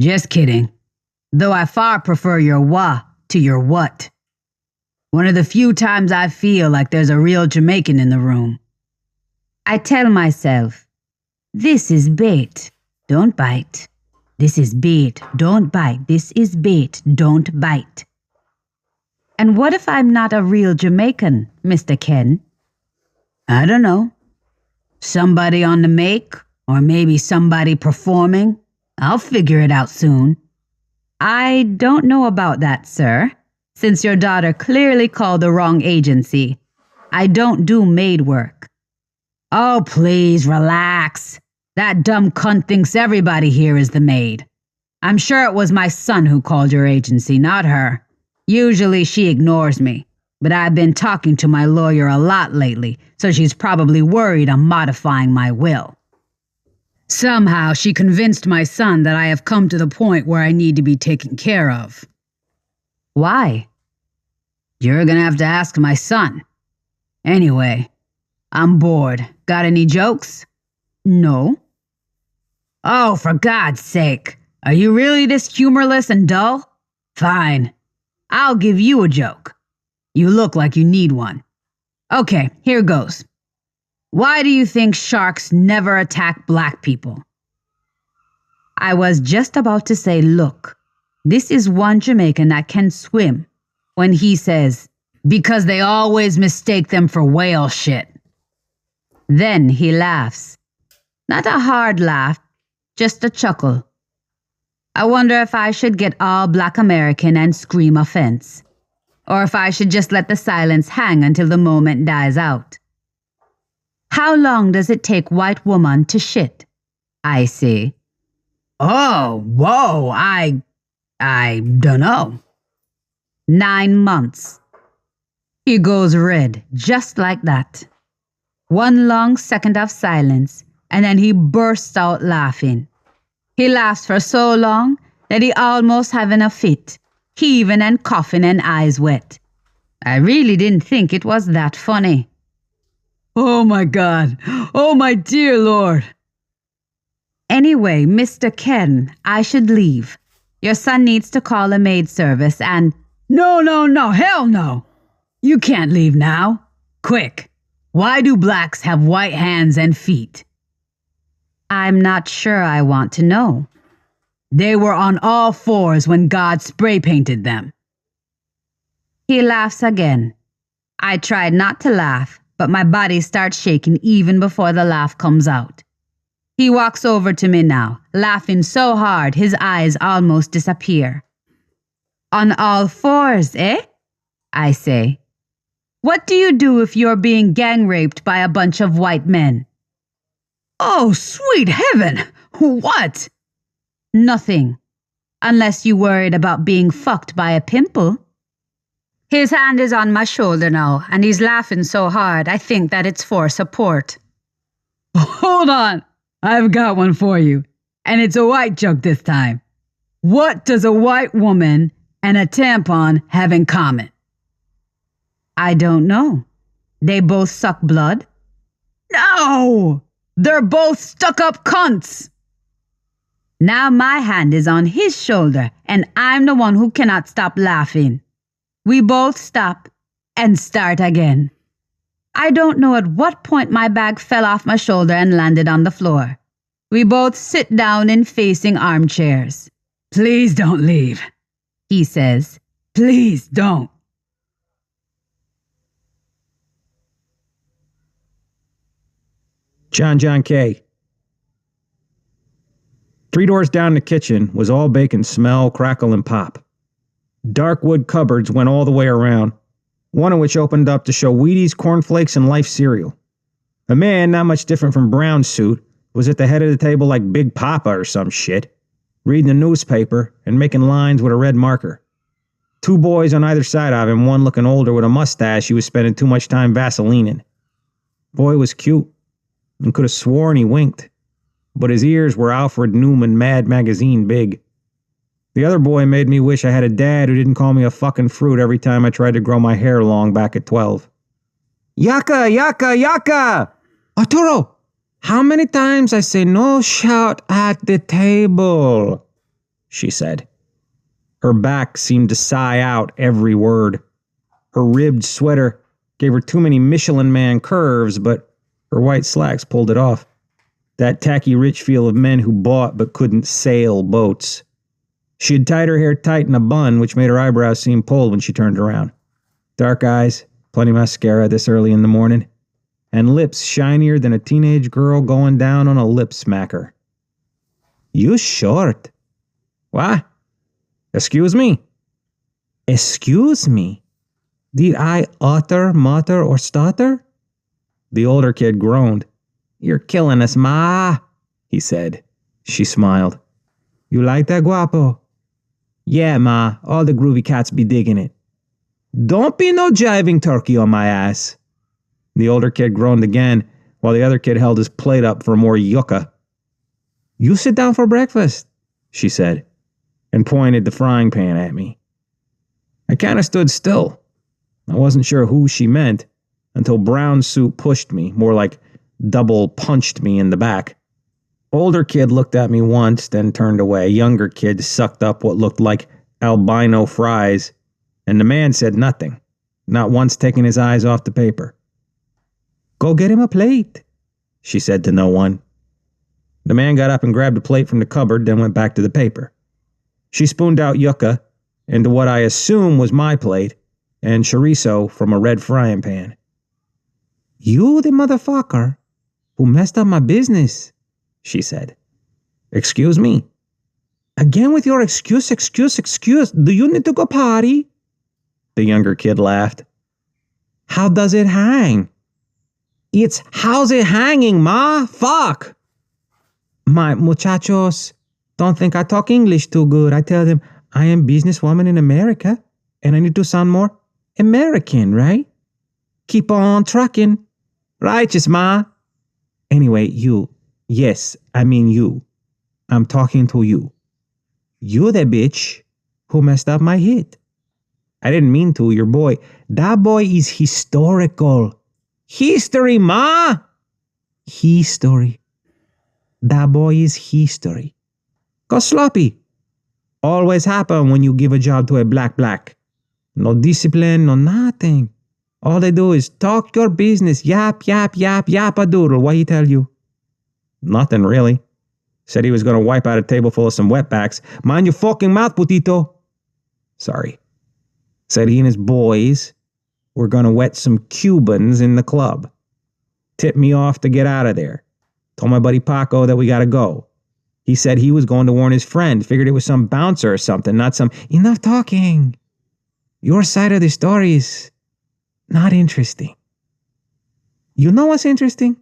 Just kidding. Though I far prefer your wah to your what. One of the few times I feel like there's a real Jamaican in the room. I tell myself, this is bait, don't bite. This is bait, don't bite. This is bait, don't bite. And what if I'm not a real Jamaican, Mr. Ken? I don't know. Somebody on the make, or maybe somebody performing. I'll figure it out soon. I don't know about that, sir. Since your daughter clearly called the wrong agency. I don't do maid work. Oh, please, relax. That dumb cunt thinks everybody here is the maid. I'm sure it was my son who called your agency, not her. Usually she ignores me, but I've been talking to my lawyer a lot lately, so she's probably worried I'm modifying my will. Somehow she convinced my son that I have come to the point where I need to be taken care of. Why? You're gonna have to ask my son. Anyway, I'm bored. Got any jokes? No. Oh, for God's sake. Are you really this humorless and dull? Fine. I'll give you a joke. You look like you need one. Okay, here goes. Why do you think sharks never attack black people? I was just about to say, look, this is one Jamaican that can swim, when he says, because they always mistake them for whale shit. Then he laughs. Not a hard laugh, just a chuckle. I wonder if I should get all Black American and scream offense, or if I should just let the silence hang until the moment dies out. How long does it take white woman to shit? I say. Oh, whoa, I dunno. 9 months. He goes red, just like that. One long second of silence, and then he bursts out laughing. He laughs for so long that he almost having a fit, heaving and coughing and eyes wet. I really didn't think it was that funny. Oh my God, oh my dear Lord. Anyway, Mr. Ken, I should leave. Your son needs to call a maid service and... No, hell no. You can't leave now. Quick, why do blacks have white hands and feet? I'm not sure I want to know. They were on all fours when God spray painted them. He laughs again. I tried not to laugh, but my body starts shaking even before the laugh comes out. He walks over to me now, laughing so hard his eyes almost disappear. On all fours, eh? I say. What do you do if you're being gang raped by a bunch of white men? Oh, sweet heaven! What? Nothing. Unless you worried about being fucked by a pimple. His hand is on my shoulder now, and he's laughing so hard I think that it's for support. Hold on. I've got one for you. And it's a white joke this time. What does a white woman and a tampon have in common? I don't know. They both suck blood? No! They're both stuck-up cunts! Now my hand is on his shoulder, and I'm the one who cannot stop laughing. We both stop and start again. I don't know at what point my bag fell off my shoulder and landed on the floor. We both sit down in facing armchairs. Please don't leave, he says. Please don't. John K. 3 doors down the kitchen was all bacon smell, crackle, and pop. Dark wood cupboards went all the way around, one of which opened up to show Wheaties, cornflakes, and Life cereal. A man, not much different from Brown's suit, was at the head of the table like Big Papa or some shit, reading the newspaper and making lines with a red marker. 2 boys on either side of him, one looking older with a mustache he was spending too much time Vaselining. Boy was cute, and could have sworn he winked, but his ears were Alfred Newman Mad Magazine big. The other boy made me wish I had a dad who didn't call me a fucking fruit every time I tried to grow my hair long back at 12. Yaka! Arturo, how many times I say no shout at the table? She said. Her back seemed to sigh out every word. Her ribbed sweater gave her too many Michelin Man curves, but her white slacks pulled it off. That tacky rich feel of men who bought but couldn't sail boats. She had tied her hair tight in a bun, which made her eyebrows seem pulled when she turned around. Dark eyes, plenty mascara this early in the morning, and lips shinier than a teenage girl going down on a lip smacker. You short. What? Excuse me? Excuse me? Did I utter, mutter, or stutter? The older kid groaned. You're killing us, Ma, he said. She smiled. You like that, guapo? Yeah, Ma, all the groovy cats be digging it. Don't be no jiving turkey on my ass. The older kid groaned again, while the other kid held his plate up for more yucca. You sit down for breakfast, she said, and pointed the frying pan at me. I kind of stood still. I wasn't sure who she meant, until Brown Suit pushed me, more like double punched me in the back. Older kid looked at me once, then turned away. Younger kid sucked up what looked like albino fries, and the man said nothing, not once taking his eyes off the paper. Go get him a plate, she said to no one. The man got up and grabbed a plate from the cupboard, then went back to the paper. She spooned out yucca into what I assume was my plate, and chorizo from a red frying pan. You the motherfucker who messed up my business, she said. Excuse me? Again with your excuse. Do you need to go potty? The younger kid laughed. How does it hang? It's how's it hanging, ma? Fuck! My muchachos don't think I talk English too good. I tell them I am businesswoman in America and I need to sound more American, right? Keep on trucking. Righteous, ma. Anyway, you. Yes, I mean you. I'm talking to you. You the bitch who messed up my hit. I didn't mean to, your boy. That boy is historical. History, ma! History. That boy is history. Go sloppy. Always happen when you give a job to a black. No discipline, no nothing. All they do is talk your business, yap, a doodle. What he tell you? Nothing really. Said he was going to wipe out a table full of some wetbacks. Mind your fucking mouth, putito. Sorry. Said he and his boys were going to wet some Cubans in the club. Tipped me off to get out of there. Told my buddy Paco that we got to go. He said he was going to warn his friend. Figured it was some bouncer or something, not some... Enough talking. Your side of the story is not interesting. You know what's interesting?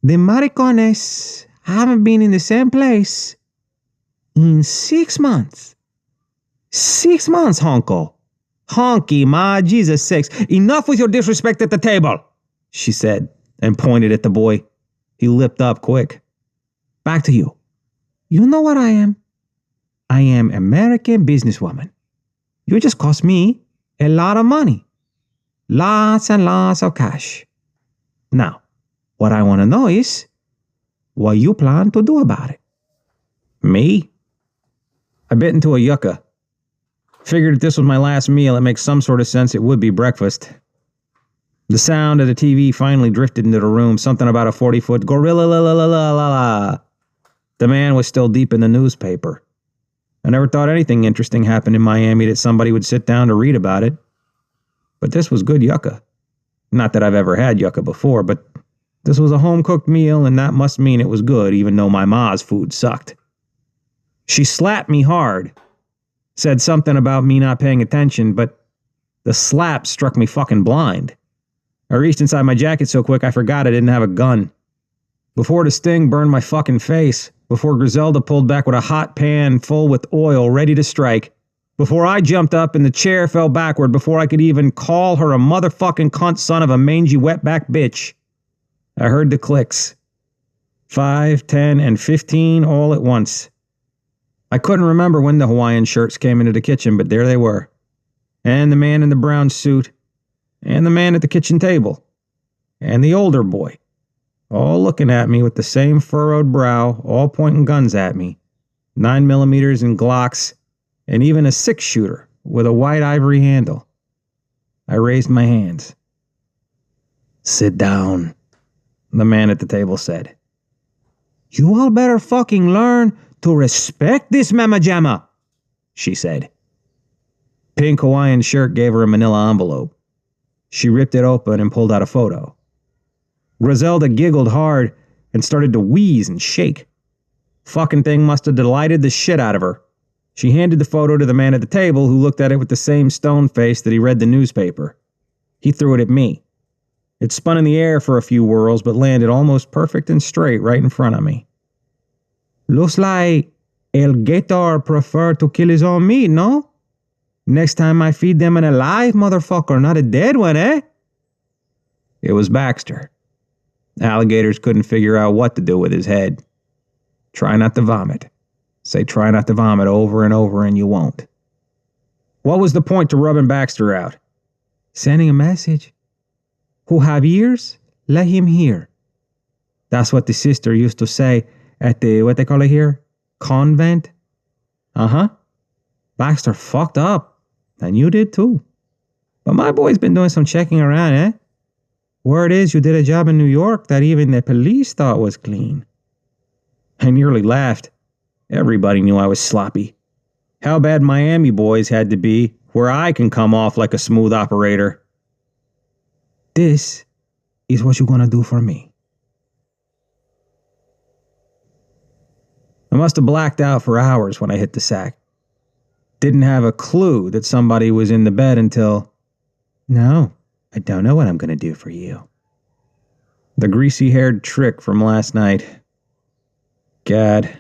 The maricones haven't been in the same place in 6 months. 6 months, honko. Honky, ma, Jesus sakes. Enough with your disrespect at the table, she said, and pointed at the boy. He lipped up quick. Back to you. You know what I am? I am American businesswoman. You just cost me a lot of money. Lots and lots of cash. Now, what I want to know is what you plan to do about it. Me? I bit into a yucca. Figured if this was my last meal, it makes some sort of sense it would be breakfast. The sound of the TV finally drifted into the room, something about a 40-foot gorilla la la la la la la. The man was still deep in the newspaper. I never thought anything interesting happened in Miami that somebody would sit down to read about it. But this was good yucca. Not that I've ever had yucca before, but this was a home-cooked meal, and that must mean it was good, even though my ma's food sucked. She slapped me hard. Said something about me not paying attention, but the slap struck me fucking blind. I reached inside my jacket so quick I forgot I didn't have a gun. Before the sting burned my fucking face, before Griselda pulled back with a hot pan full with oil ready to strike, before I jumped up and the chair fell backward, before I could even call her a motherfucking cunt son of a mangy wetback bitch, I heard the clicks. 5, 10, and 15 all at once. I couldn't remember when the Hawaiian shirts came into the kitchen, but there they were. And the man in the brown suit, and the man at the kitchen table, and the older boy, all looking at me with the same furrowed brow, all pointing guns at me, 9mm and Glocks, and even a 6-shooter with a white ivory handle. I raised my hands. Sit down, the man at the table said. You all better fucking learn to respect this mama jamma, she said. Pink Hawaiian shirt gave her a manila envelope. She ripped it open and pulled out a photo. Griselda giggled hard and started to wheeze and shake. Fucking thing must have delighted the shit out of her. She handed the photo to the man at the table, who looked at it with the same stone face that he read the newspaper. He threw it at me. It spun in the air for a few whirls, but landed almost perfect and straight right in front of me. Looks like El Gator prefer to kill his own meat, no? Next time I feed them an alive motherfucker, not a dead one, eh? It was Baxter. Alligators couldn't figure out what to do with his head. Try not to vomit. Say try not to vomit over and over and you won't. What was the point to rubbing Baxter out? Sending a message. Who have ears, let him hear. That's what the sister used to say at the, what they call it here? Convent? Uh-huh. Baxter fucked up. And you did too. But my boy's been doing some checking around, eh? Word is you did a job in New York that even the police thought was clean. I nearly laughed. Everybody knew I was sloppy. How bad Miami boys had to be where I can come off like a smooth operator. This is what you're gonna do for me. I must have blacked out for hours when I hit the sack. Didn't have a clue that somebody was in the bed until... No, I don't know what I'm gonna do for you. The greasy-haired trick from last night. God,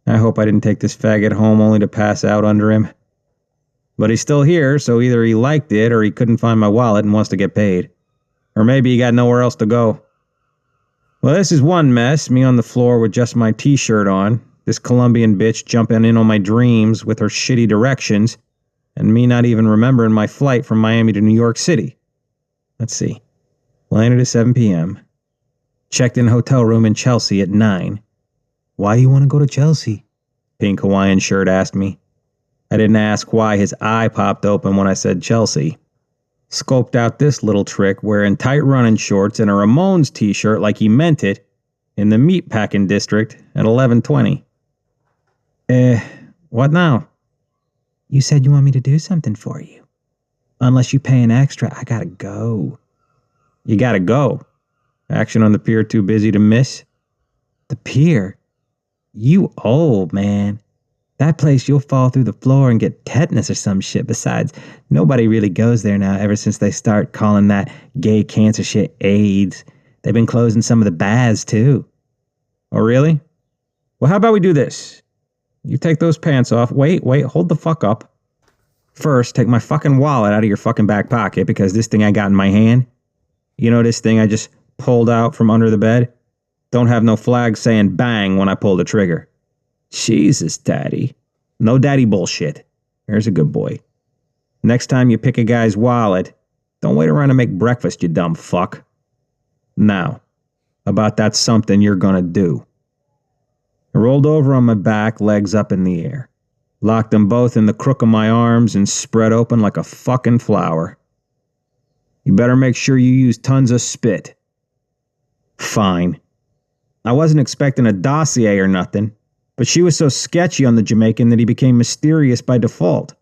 I hope I didn't take this faggot home only to pass out under him. But he's still here, so either he liked it or he couldn't find my wallet and wants to get paid. Or maybe he got nowhere else to go. Well, this is one mess, me on the floor with just my t-shirt on, this Colombian bitch jumping in on my dreams with her shitty directions, and me not even remembering my flight from Miami to New York City. Let's see. Landed at 7 p.m. Checked in a hotel room in Chelsea at 9. Why do you want to go to Chelsea? Pink Hawaiian shirt asked me. I didn't ask why his eye popped open when I said Chelsea. Scoped out this little trick wearing tight running shorts and a Ramones t-shirt like he meant it in the meatpacking district at 11:20. What now? You said you want me to do something for you. Unless you pay an extra, I gotta go. You gotta go. Action on the pier too busy to miss? The pier? You old, man. That place you'll fall through the floor and get tetanus or some shit. Besides, nobody really goes there now ever since they start calling that gay cancer shit AIDS. They've been closing some of the baths too. Oh, really? Well, how about we do this? You take those pants off. Wait, hold the fuck up. First, take my fucking wallet out of your fucking back pocket because this thing I got in my hand, you know this thing I just pulled out from under the bed? Don't have no flag saying bang when I pull the trigger. Jesus, Daddy. No daddy bullshit. There's a good boy. Next time you pick a guy's wallet, don't wait around to make breakfast, you dumb fuck. Now, about that something you're gonna do. I rolled over on my back, legs up in the air. Locked them both in the crook of my arms and spread open like a fucking flower. You better make sure you use tons of spit. Fine. I wasn't expecting a dossier or nothing, but she was so sketchy on the Jamaican that he became mysterious by default.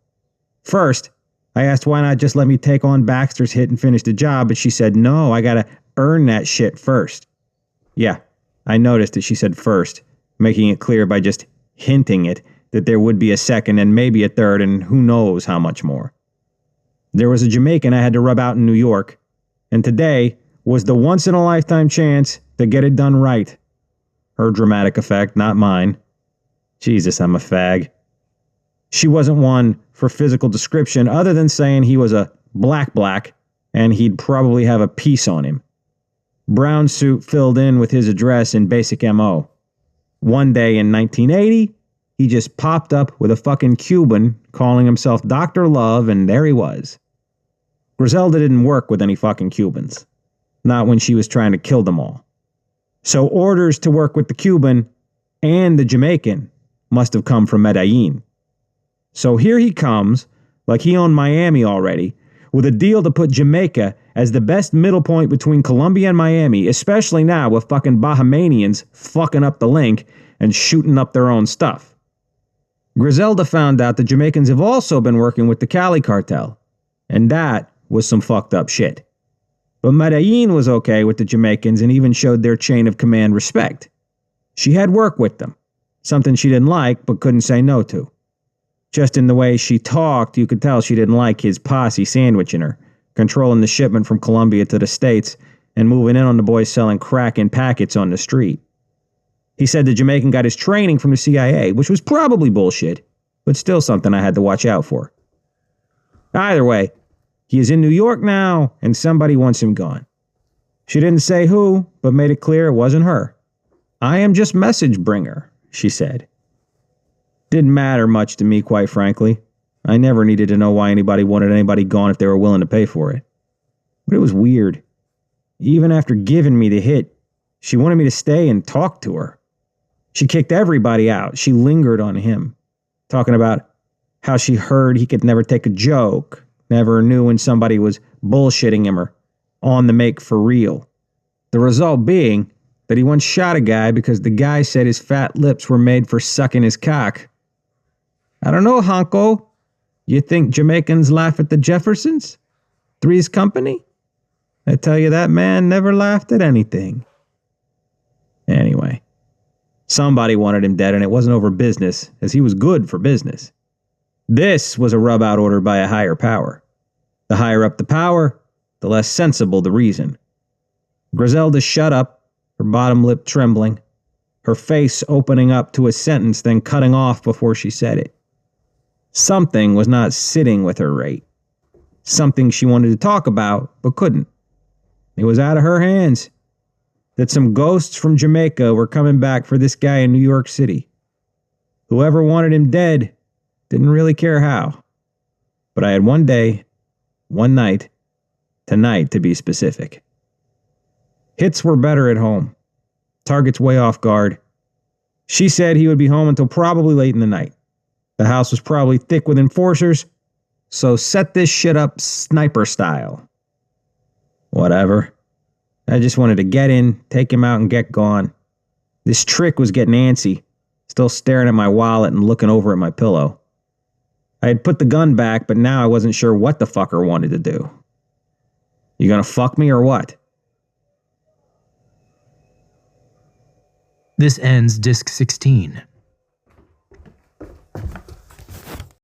First, I asked why not just let me take on Baxter's hit and finish the job, but she said no, I gotta earn that shit first. Yeah, I noticed that she said first, making it clear by just hinting it that there would be a second and maybe a third and who knows how much more. There was a Jamaican I had to rub out in New York, and today was the once-in-a-lifetime chance to get it done right. Her dramatic effect, not mine. Jesus, I'm a fag. She wasn't one for physical description other than saying he was a black, and he'd probably have a piece on him. Brown suit filled in with his address and basic MO. One day in 1980, he just popped up with a fucking Cuban calling himself Dr. Love, and there he was. Griselda didn't work with any fucking Cubans. Not when she was trying to kill them all. So orders to work with the Cuban and the Jamaican must have come from Medellin. So here he comes, like he owned Miami already, with a deal to put Jamaica as the best middle point between Colombia and Miami, especially now with fucking Bahamanians fucking up the link and shooting up their own stuff. Griselda found out the Jamaicans have also been working with the Cali cartel, and that was some fucked up shit. But Medellin was okay with the Jamaicans and even showed their chain of command respect. She had work with them, something she didn't like but couldn't say no to. Just in the way she talked, you could tell she didn't like his posse sandwiching her, controlling the shipment from Colombia to the States and moving in on the boys selling crack in packets on the street. He said the Jamaican got his training from the CIA, which was probably bullshit, but still something I had to watch out for. Either way, he is in New York now, and somebody wants him gone. She didn't say who, but made it clear it wasn't her. I am just message bringer, she said. Didn't matter much to me, quite frankly. I never needed to know why anybody wanted anybody gone if they were willing to pay for it. But it was weird. Even after giving me the hit, she wanted me to stay and talk to her. She kicked everybody out. She lingered on him, talking about how she heard he could never take a joke, never knew when somebody was bullshitting him or on the make for real. The result being that he once shot a guy because the guy said his fat lips were made for sucking his cock. I don't know, Honko. You think Jamaicans laugh at the Jeffersons? Three's Company? I tell you, that man never laughed at anything. Anyway, somebody wanted him dead, and it wasn't over business, as he was good for business. This was a rub-out order by a higher power. The higher up the power, the less sensible the reason. Griselda shut up, her bottom lip trembling, her face opening up to a sentence then cutting off before she said it. Something was not sitting with her right. Something she wanted to talk about, but couldn't. It was out of her hands. That some ghosts from Jamaica were coming back for this guy in New York City. Whoever wanted him dead didn't really care how. But I had one day, one night, tonight to be specific. Hits were better at home. Targets way off guard. She said he would be home until probably late in the night. The house was probably thick with enforcers, so set this shit up sniper style. Whatever. I just wanted to get in, take him out, and get gone. This trick was getting antsy, still staring at my wallet and looking over at my pillow. I had put the gun back, but now I wasn't sure what the fucker wanted to do. You gonna fuck me or what? This ends Disc 16.